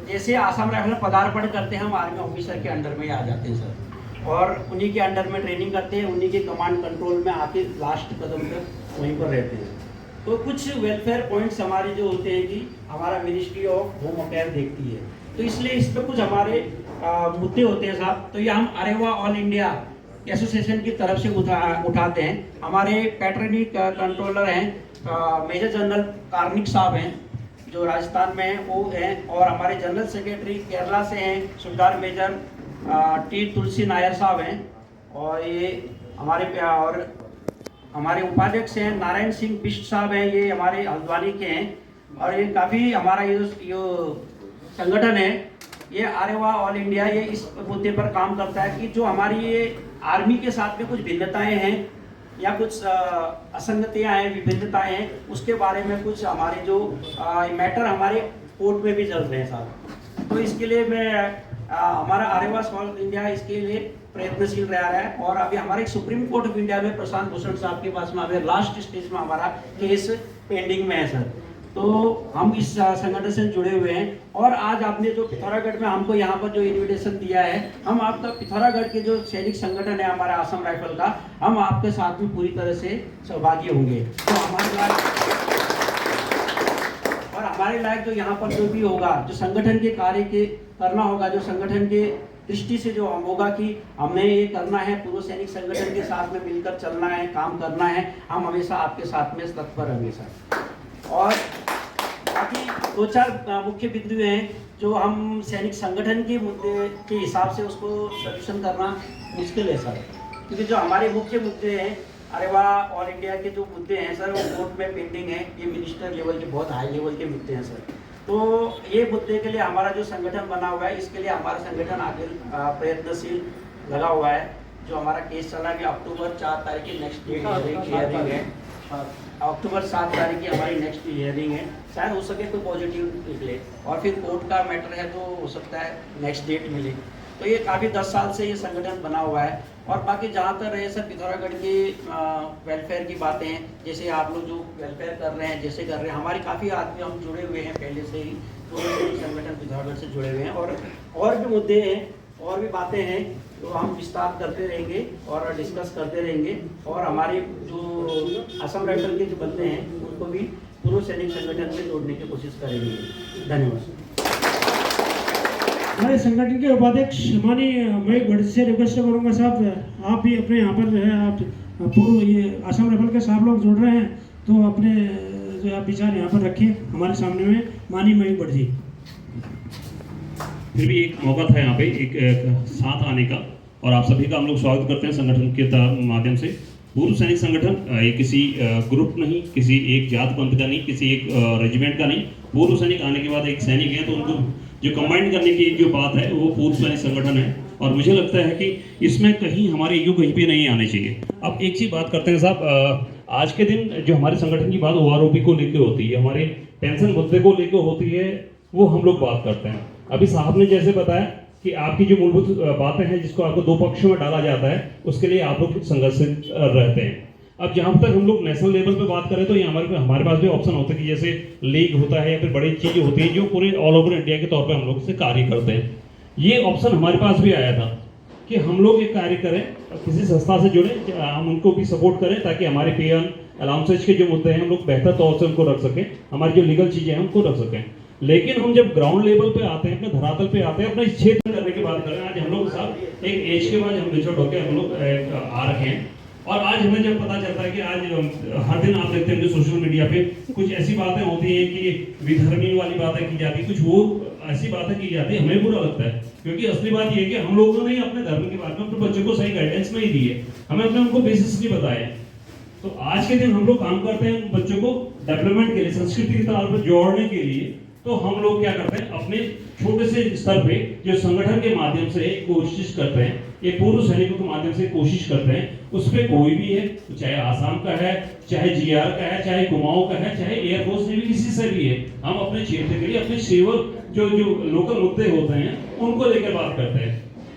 जैसे आसाम राइफल में पदार्पण करते हैं, हम आर्मी ऑफिसर के अंडर में आ जाते हैं सर, और उन्हीं के अंडर में ट्रेनिंग करते हैं, उन्हीं के कमांड कंट्रोल में आके लास्ट कदम तक वहीं पर रहते हैं। तो कुछ वेलफेयर पॉइंट्स हमारे जो होते हैं कि हमारा मिनिस्ट्री ऑफ होम अफेयर देखती है, तो इसलिए इस पर कुछ हमारे मुद्दे होते हैं साहब। तो ये हम आरेवा ऑल इंडिया एसोसिएशन की तरफ से उठाते हैं। हमारे पैट्रनिक कंट्रोलर हैं मेजर जनरल कार्निक साहब हैं जो राजस्थान में हैं, वो हैं, और हमारे जनरल सेक्रेटरी केरला से हैं सुबेदार मेजर T तुलसी नायर साहब हैं, और ये हमारे उपाध्यक्ष हैं नारायण सिंह बिष्ट साहब हैं, ये हमारे हल्द्वानी के हैं। और ये काफ़ी हमारा ये संगठन है ये आरेवा ऑल इंडिया, ये इस मुद्दे पर काम करता है कि जो हमारी ये आर्मी के साथ में कुछ भिन्नताएं हैं या कुछ असंगतियां हैं, विभिन्नताएं हैं, उसके बारे में कुछ हमारे जो मैटर हमारे कोर्ट में भी चल रहे हैं साहब। तो इसके लिए हमारा आरेवा ऑल इंडिया इसके लिए प्रयत्नशील रहा है। और अभी हमारे सुप्रीम कोर्ट ऑफ इंडिया में प्रशांत भूषण साहब के पास में अभी लास्ट स्टेज में हमारा केस पेंडिंग में है सर। तो हम इस संगठन से जुड़े हुए हैं, और आज आपने जो पिथौरागढ़ में हमको यहाँ पर जो इन्विटेशन दिया है, हम आपका पिथौरागढ़ के जो सैनिक संगठन है हमारा असम राइफल का, हम आपके साथ में पूरी तरह से सहभागी होंगे। तो हमारे लायक जो यहाँ पर जो भी होगा, जो संगठन के कार्य के करना होगा, जो संगठन के दृष्टि से जो हम होगा कि हमें ये करना है, पूर्व सैनिक संगठन के साथ में मिलकर चलना है, काम करना है, हम हमेशा आपके साथ में तत्पर रहेंगे सर। और बाकी 2-4 मुख्य बिंदु हैं जो हम सैनिक संगठन के मुद्दे के हिसाब से उसको सॉल्यूशन करना मुश्किल है सर, क्योंकि जो हमारे मुख्य मुद्दे हैं आरेवा ऑल इंडिया के जो मुद्दे हैं सर, वो कोर्ट में पेंडिंग है। ये मिनिस्टर लेवल के बहुत हाई लेवल के मुद्दे हैं सर। तो ये मुद्दे के लिए हमारा जो संगठन बना हुआ है, इसके लिए हमारा संगठन आगे प्रयत्नशील लगा हुआ है। जो हमारा केस चला कि अक्टूबर 4 तारीख की नेक्स्ट डेट हियरिंग है, अक्टूबर 7 तारीख की हमारी नेक्स्ट हियरिंग है। शायद हो सके कोई पॉजिटिव निकले और फिर कोर्ट का मैटर है तो हो सकता है नेक्स्ट डेट मिले। तो ये काफ़ी 10 साल से ये संगठन बना हुआ है। और बाकी जहाँ तक रहे सर पिथौरागढ़ की वेलफेयर की बातें हैं, जैसे आप लोग जो वेलफेयर कर रहे हैं, जैसे कर रहे हैं, हमारी काफ़ी आदमी हम जुड़े हुए हैं पहले से ही, तो संगठन पिथौरागढ़ से जुड़े हुए हैं। और भी मुद्दे हैं और भी बातें हैं तो हम विस्तार करते रहेंगे और डिस्कस करते रहेंगे। और हमारे जो असम राइफल के जो बंदे हैं उनको भी पूर्व सैनिक संगठन में जोड़ने की कोशिश करेंगे। धन्यवाद। हमारे संगठन के उपाध्यक्ष माननीय मयंक भट्ट से रिक्वेस्ट करूँगा साहब, आप भी अपने यहाँ पर जो है आप पूर्व ये असम राइफल के साहब लोग जुड़ रहे हैं तो अपने जो आप विचार यहाँ पर रखिए हमारे सामने में। माननीय मयंक भट्ट जी। फिर भी एक मौका था यहाँ पे एक साथ आने का, और आप सभी का हम लोग स्वागत करते हैं संगठन के माध्यम से। पूर्व सैनिक संगठन ये किसी ग्रुप नहीं, किसी एक जात पंथ का नहीं, किसी एक रेजिमेंट का नहीं। पूर्व सैनिक आने के बाद एक सैनिक है तो उनको जो कंबाइंड करने की जो बात है वो पूर्व सैनिक संगठन है। और मुझे लगता है कि इसमें कहीं हमारे ईगो कहीं पे नहीं आने चाहिए। अब एक चीज़ बात करते हैं साहब, आज के दिन जो हमारे संगठन की बात OROP को लेकर होती है, हमारे पेंशन मुद्दे को लेकर होती है, वो हम लोग बात करते हैं। अभी साहब ने जैसे बताया कि आपकी जो मूलभूत बातें हैं जिसको आपको दो पक्षों में डाला जाता है, उसके लिए आप लोग संघर्षित रहते हैं। अब जहाँ तक हम लोग नेशनल लेवल पे बात करें तो ये हमारे पास भी ऑप्शन होता है कि जैसे लीग होता है या फिर बड़ी चीज़ें होती हैं जो पूरे ऑल ओवर इंडिया के तौर पे हम लोग से कार्य करते हैं। ये ऑप्शन हमारे पास भी आया था कि हम लोग एक कार्य करें, किसी संस्था से जुड़े, हम उनको भी सपोर्ट करें ताकि हमारे पे अलाउंसेज के जो मुद्दे हैं हम लोग बेहतर तौर से उनको रख सकें, हमारी जो लीगल चीज़ें हैं उनको रख सकें। लेकिन हम जब ग्राउंड लेवल पे आते हैं, अपने धरातल पे आते हैं, अपने क्षेत्र करने की बात करें, आज हम लोग साहब एक एज के बाद हम मेच्योर होकर हम लोग आ रखे हैं। और आज हमें जब पता चलता है कि आज हर दिन आप देखते हैं सोशल मीडिया पे कुछ ऐसी बातें होती हैं कि विधर्मी वाली बातें की जाती, कुछ वो ऐसी बातें की जाती है, हमें बुरा लगता है। क्योंकि असली बात ये है कि हम लोगों ने अपने धर्म के बारे में अपने बच्चों को सही गाइडेंस नहीं दी है, हमें अपने उनको बेसिस नहीं बताया। तो आज के दिन हम लोग काम करते हैं बच्चों को डेवलपमेंट के लिए, संस्कृति की तरफ जोड़ने के लिए। तो हम लोग क्या करते हैं, अपने छोटे से स्तर पे जो संगठन के माध्यम से कोशिश करते हैं, ये पूर्व सैनिकों के माध्यम से कोशिश करते हैं, उस पर कोई भी है, चाहे आसाम का है, चाहे GR का है, चाहे कुमाऊं का है, चाहे एयरफोर्स नेवी, किसी से भी है, हम अपने क्षेत्र के लिए अपने सेवक जो लोकल मुद्दे होते हैं उनको लेकर बात करते हैं।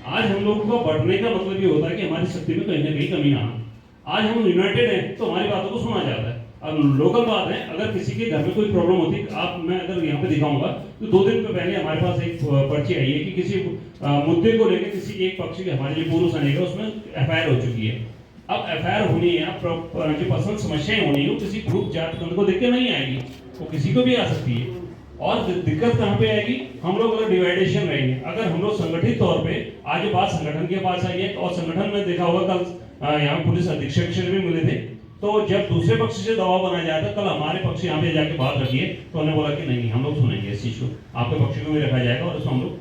आज हम लोगों को बढ़ने का मतलब ये होता है कि हमारी शक्ति में कहीं ना कहीं कमी आना। आज हम यूनाइटेड हैं तो हमारी बातों को सुना जाता है। अब लोकल बात है, अगर किसी के घर में कोई प्रॉब्लम होती है, मैं अगर यहाँ पे दिखाऊंगा तो 2 दिन पहले हमारे पास एक पर्ची आई है कि किसी मुद्दे को लेकर किसी एक पक्ष के हमारे जो पूर्व सैनिक है उसमें FIR हो चुकी है। अब FIR होनी है, जो पर्सनल समस्याएं होनी है वो किसी ग्रुप जात पंथ को देख के नहीं आएगी, वो किसी को भी आ सकती है। और दिक्कत कहाँ पे आएगी, हम लोग अगर डिवाइडेशन रहेंगे, अगर हम लोग संगठित तौर पे आज बात संगठन के पास आई है, और संगठन में देखा होगा कल यहाँ पुलिस अधीक्षक से भी मिले थे, तो जब दूसरे पक्ष से दबाव बनाया जाता है, कल हमारे पक्ष यहाँ पे जाके बात रखिए, तो हमने बोला कि नहीं हम लोग सुनेंगे इस चीज को, आपके पक्ष को भी रखा जाएगा और उसमें हम लोग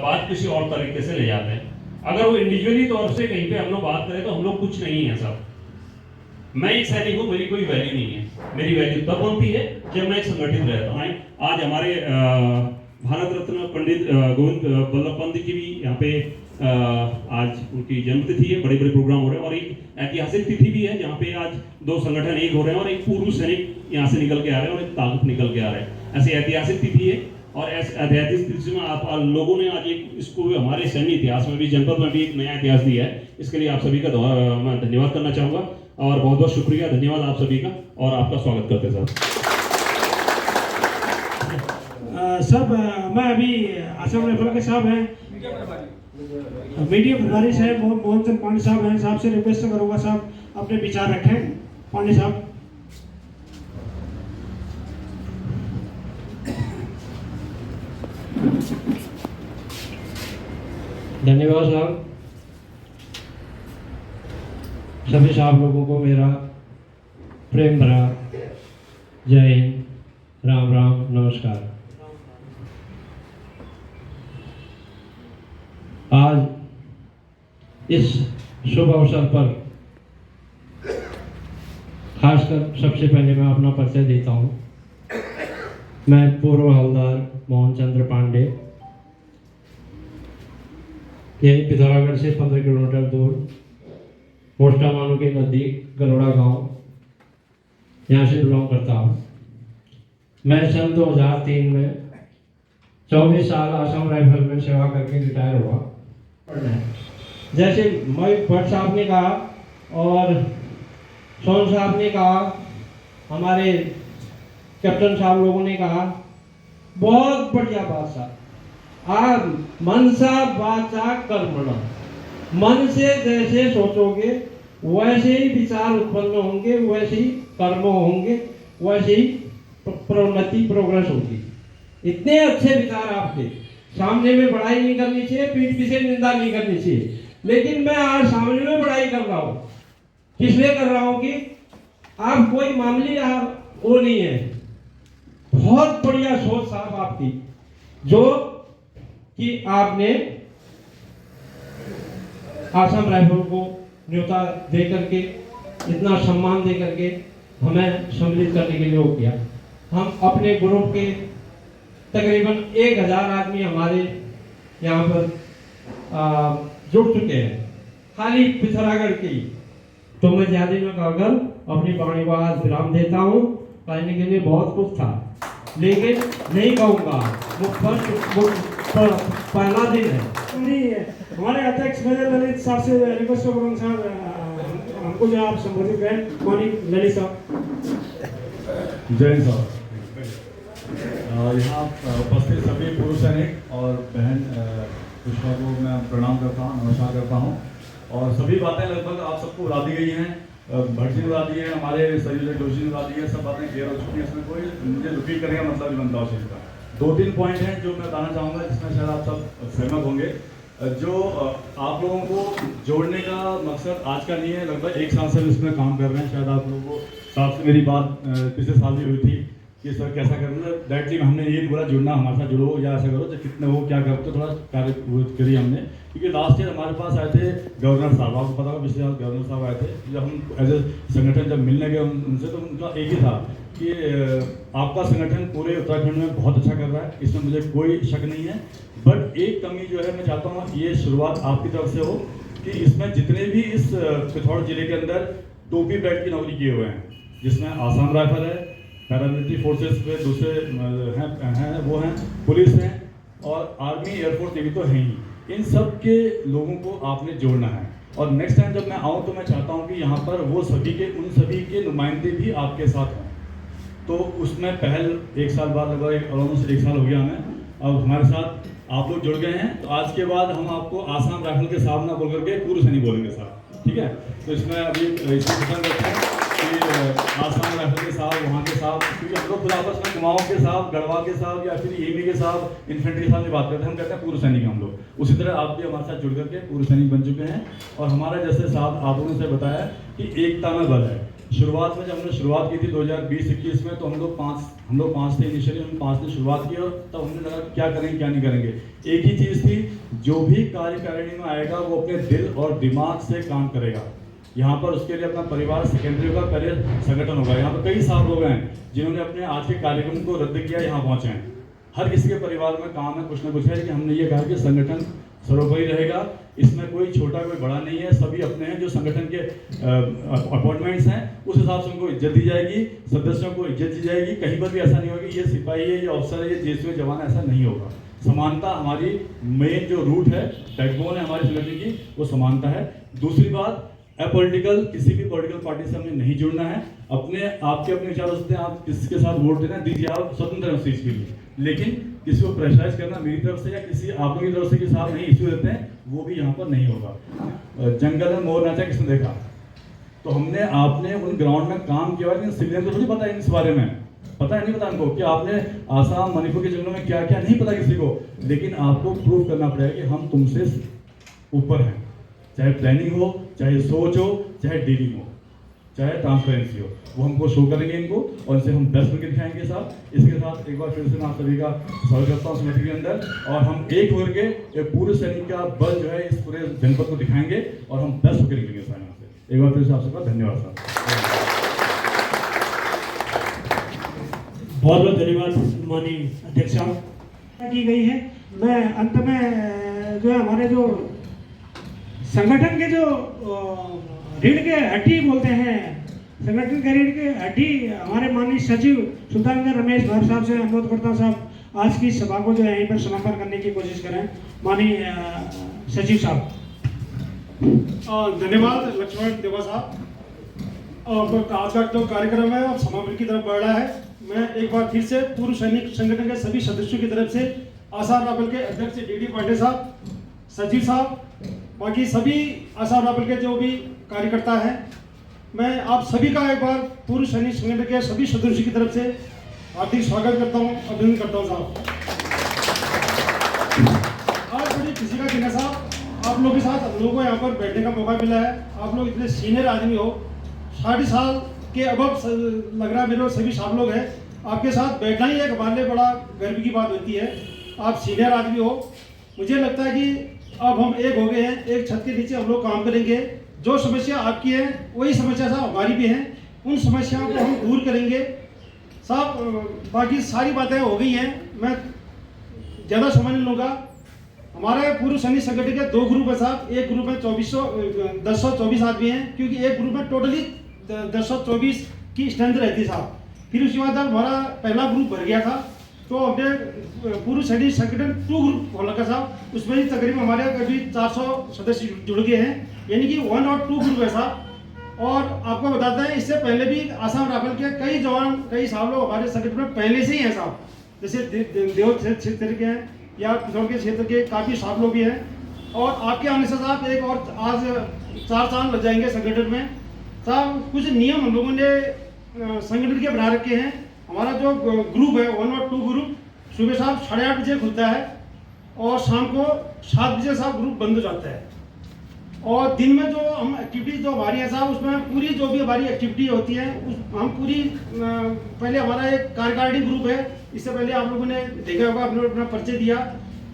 बात किसी और तरीके से ले जाते हैं। अगर वो इंडिविजुअली तौर से कहीं पे हम लोग बात करें तो हम लोग कुछ नहीं है साहब। मैं एक सैनिक हूँ, मेरी कोई वैल्यू नहीं है, मेरी वैल्यू तब बनती है जब मैं एक संगठित रहता हूँ। आज हमारे भारत रत्न पंडित गोविंद बल्लभ पंत की भी यहाँ पे आज उनकी जन्मतिथि है, बड़े बड़े प्रोग्राम हो रहे हैं। और एक ऐतिहासिक तिथि भी है जहाँ पे आज 2 संगठन एक हो रहे हैं और एक पूर्व सैनिक यहाँ से निकल के आ रहे हैं और एक ताकत निकल के आ रहे हैं। ऐसी ऐतिहासिक तिथि है और ऐसे ऐतिहासिक तिथि में आप लोगों ने आज एक इसको हमारे सैन्य इतिहास में भी, जनपद में भी एक नया इतिहास दिया है। इसके लिए आप सभी का मैं धन्यवाद करना चाहूँगा और बहुत बहुत शुक्रिया, धन्यवाद आप सभी का, और आपका स्वागत करते हैं सब। मैं अभी असम राइफल के साहब हैं, मीडिया प्रभारी साहब मोहन चंद पांडे साहब हैं, साहब से रिक्वेस्ट करूंगा साहब अपने विचार रखें। पांडे साहब। धन्यवाद साहब। सभी साहब लोगों को मेरा प्रेम भरा जय हिंद, राम राम, नमस्कार। आज इस शुभ अवसर पर खासकर सबसे पहले मैं अपना परिचय देता हूँ। मैं पूर्व हवलदार मोहन चंद्र पांडे, यही पिथौरागढ़ से 15 किलोमीटर दूर मोस्टामानू के नज़दीक गलोड़ा गांव, यहाँ से बिलोंग करता हूँ। मैं सन 2003 में 24 साल आसाम राइफल में सेवा करके रिटायर हुआ। जैसे मयूर भट्ट साहब ने कहा और सोन साहब ने कहा, हमारे कैप्टन साहब लोगों ने कहा, बहुत बढ़िया बात साहब। आप मनसा वाचा कर्मणा, मन से जैसे सोचोगे वैसे ही विचार उत्पन्न होंगे, वैसे ही कर्म होंगे, वैसे ही प्रोन्नति प्रोग्रेस होगी। इतने अच्छे विचार आपके सामने में बड़ाई नहीं करनी चाहिए, पीठ पीछे निंदा नहीं करनी चाहिए, लेकिन मैं आज सामने में बड़ाई कर रहा हूँ। किसलिए कर रहा हूँ कि आप कोई मामूली वो नहीं है, बहुत बढ़िया सोच साहब आपकी, जो कि आपने आसाम राइफल को न्योता दे करके, इतना सम्मान दे करके हमें सम्मिलित करने के लिए वो किया। हम अपने ग्रुप के तकरीबन 1000 आदमी हमारे यहाँ पर जुड़ चुके हैं, खाली पिथौरागढ़ के ही। तो मैं ज़्यादा न कहकर अपनी वाणी को आज विराम देता हूँ। कहने के लिए बहुत कुछ था, लेकिन नहीं कहूँगा, वो पहला दिन है। हमारे अध्यक्ष मेजर ललित साहब से रिक्वेस्ट करूँगा साहब, हमको जो आप संबोधित करें। मॉर्निंग ललित साहब। जय हिंद साहब। यहाँ उपस्थित सभी पुरुष सैनिक और बहन पुष्पा को मैं प्रणाम करता हूँ, नमस्कार करता हूँ। और सभी बातें लगभग आप सबको बता दी गई हैं, भट्ट जी ने बता दी है, हमारे संजय जोशी ने बता दी है, सब बातें क्लियर हो चुकी हैं। इसमें कोई मुझे रिपीट करने का मतलब नहीं बनता उस चीज़ का। 2-3 पॉइंट हैं जो मैं बताना चाहूँगा, जिसमें शायद आप सब सहमत होंगे। जो आप लोगों को जोड़ने का मकसद आज का नहीं है, लगभग 1 साल से हम इसमें काम कर रहे हैं। शायद आप लोगों को साहब से मेरी बात पिछले साल भी हुई थी कि सर कैसा करना, डायरेक्टली हमने ये पूरा जुड़ना, हमारे साथ जुड़ो या ऐसा करो, जब कितने वो क्या करते, थोड़ा कार्य करिए हमने। क्योंकि लास्ट ईयर हमारे पास आए थे गवर्नर साहब, आपको पता होगा पिछले साल गवर्नर साहब आए थे। जब हम एज ए संगठन जब मिलने गए उनसे, तो उनका एक ही था कि आपका संगठन पूरे उत्तराखंड में बहुत अच्छा कर रहा है, इसमें मुझे कोई शक नहीं है। बट एक कमी जो है, मैं चाहता हूँ ये शुरुआत आपकी तरफ से हो कि इसमें जितने भी इस पिथौरागढ़ जिले के अंदर टोपी बैट की नौकरी किए हुए हैं, जिसमें आसाम राइफल है, पैरामिलिट्री फोर्सेस पे दूसरे हैं वो हैं, पुलिस हैं और आर्मी एयरफोर्स नेवी तो है ही। इन सब के लोगों को आपने जोड़ना है। और नेक्स्ट टाइम जब मैं आऊँ तो मैं चाहता हूँ कि यहाँ पर वो सभी के उन सभी के नुमाइंदे भी आपके साथ हों। तो उसमें पहल 1 साल बाद, लगभग ऑलमोस्ट 1 साल हो गया हमें, अब हमारे साथ आप लोग जुड़ गए हैं। तो आज के बाद हम आपको आसाम राइफल के साहब ना बोल करके पूर्व सैनिक बोलेंगे साहब, ठीक है? तो इसमें अभी इसे पसंद करते हैं कि आसाम राइफल के साहब, वहाँ के साहब, क्योंकि हम लोग खुद आपस में कुमाऊँ के साहब, गढ़वा के साहब या फिर एमी के साहब, इन्फेंट्री के साहब की बात करते हैं, हम कहते हैं पूर्व सैनिक हम लोग। उसी तरह आप भी हमारे साथ जुड़ करके पूर्व सैनिक बन चुके हैं। और हमारा जैसे साहब आप लोगों से बताया कि एकता में बल है। शुरुआत में जब हमने शुरुआत की थी 2020-21 में, तो हम लोग पाँच थे इनिशियली, हम 5 ने शुरुआत की और तब हमने लगा क्या करेंगे क्या नहीं करेंगे। एक ही चीज़ थी, जो भी कार्यकारिणी में आएगा वो अपने दिल और दिमाग से काम करेगा। यहाँ पर उसके लिए अपना परिवार सेकेंडरी होगा, पहले संगठन होगा। यहाँ पर कई सारे लोग हैं जिन्होंने अपने आज के कार्यक्रम को रद्द किया, यहाँ पहुँचे हैं। हर किसी के परिवार में काम है, कुछ ना कुछ है, कि हमने ये कहा कि संगठन सर्वोपरि रहेगा, इसमें कोई छोटा कोई बड़ा नहीं है, सभी अपने हैं। जो संगठन के अपॉइंटमेंट्स हैं उस हिसाब से उनको इज्जत दी जाएगी, सदस्यों को इज्जत दी जाएगी। कहीं पर भी ऐसा नहीं होगा कि ये सिपाही है, ये अफसर है, ये जेएसयू जवान, ऐसा नहीं होगा। समानता हमारी मेन जो रूट है, बैकबोन है हमारी संगठन की, वो समानता है। दूसरी बात, अपॉलिटिकल, किसी भी पॉलिटिकल पार्टी से हमें नहीं जुड़ना है। अपने आपके अपने विचार हो सकते हैं, आप किसके साथ वोट देना दीजिए, आप स्वतंत्र हैं उस चीज़ के लिए, लेकिन किसी को प्रेशराइज करना मेरी तरफ से या किसी आप लोगों की तरफ से कि साहब नहीं इश्यू देते हैं, वो भी यहाँ पर नहीं होगा। जंगल में मोर नाचा किसने देखा? तो हमने आपने उन ग्राउंड में काम किया, लेकिन सिविलियन को थोड़ी पता है इस बारे में, पता है नहीं पता उनको कि आपने आसाम मणिपुर के जंगलों में क्या क्या नहीं पता किसी को। लेकिन आपको प्रूव करना पड़ेगा कि हम तुमसे ऊपर हैं, चाहे प्लानिंग हो, चाहे सोच हो, चाहे डीलिंग हो, चाहे ट्रांसपेरेंसी हो, वो हमको शो करेंगे इनको और इनसे हम बेस्ट करके दिखाएंगे साहब। इसके साथ एक बार फिर से मैं आप सभी का स्वागत करता हूँ समिति के अंदर, और हम एक होकर के एक पूरे सैनिक का बल जो है इस पूरे जनपद को दिखाएंगे और हम बेस्ट होकर निकलेंगे साहब यहाँ से। एक बार फिर से आप सबका धन्यवाद साहब। बहुत बहुत धन्यवाद माननीय अध्यक्ष साहब की गई है। मैं अंत में जो है हमारे जो संगठन के जो रीढ़ के हड्डी बोलते हैं, संगठन के रीढ़ के हड्डी हमारे माननीय सचिव सुल्तानगंज रमेश भार साहब से अनुरोध करता हूँ साहब आज की सभा को जो है यहीं पर समापन करने की कोशिश करें। माननीय सचिव साहब। धन्यवाद लक्ष्मण देवा साहब। और आज का जो कार्यक्रम है अब समापन की तरफ बढ़ रहा है। मैं एक बार फिर से पूर्व सैनिक संगठन के सभी सदस्यों की तरफ से आसाम राफेल के अध्यक्ष डी पांडे साहब, सचिव साहब, बाकी सभी आसाम राफेल के जो भी कार्यकर्ता हैं, मैं आप सभी का एक बार पूर्व सैनिक संगठन के सभी सदस्यों की तरफ से हार्दिक स्वागत करता हूँ, अभिनंदन करता हूँ साहब। आज बड़ी खुशी का दिन है साहब, आप लोगों के साथ हम लोगों को यहाँ पर बैठने का मौका मिला है। आप लोग इतने सीनियर आदमी हो, 60 साल के अबव लग रहा है मेरे सभी साहब लोग हैं, आपके साथ बैठना ही एक हमारे लिए बड़ा गर्व की बात होती है। आप सीनियर आदमी हो, मुझे लगता है कि अब हम एक हो गए हैं, एक छत के नीचे हम लोग काम करेंगे। जो समस्या आपकी है वही समस्या साहब हमारी भी हैं, उन समस्याओं को हम दूर करेंगे साहब। बाकी सारी बातें हो गई हैं, मैं ज़्यादा समय नहीं लूँगा। हमारे पूर्व सैनिक संगठन के 2 ग्रुप है साहब। एक ग्रुप में 1024 आदमी हैं, क्योंकि एक ग्रुप में टोटली 1024 की स्ट्रेंथ रहती साहब। फिर उसके बाद हमारा पहला ग्रुप भर गया था, तो हमने पूर्व सैनिक संगठन 2 ग्रुप खोला था साहब। उसमें ही तकरीबन हमारे करीब 400 सदस्य जुड़ गए हैं, यानी कि 1 और 2 ग्रुप है साहब। और आपको बताते हैं इससे पहले भी आसाम राफेल के कई जवान, कई साहब लोग हमारे संगठन में पहले से ही हैं साहब। जैसे देव क्षेत्र के हैं या पिथौर के क्षेत्र के काफ़ी साहब लोग भी हैं। और आपके आने से साहब एक और आज 4 साल लग जाएंगे संगठन में साहब। कुछ नियम हम लोगों ने संगठन के बना रखे हैं। हमारा जो ग्रुप है 1 और 2 ग्रुप सुबह साहब 8:30 बजे खुलता है और शाम को 7 बजे साहब ग्रुप बंद हो जाता है। और दिन में जो हम एक्टिविटी जो हमारी है साहब, उसमें पूरी जो भी हमारी एक्टिविटी होती है हम पूरी पहले हमारा एक कार्यकारिणी ग्रुप है। इससे पहले आप लोगों ने देखा होगा, आपने अपना परिचय दिया।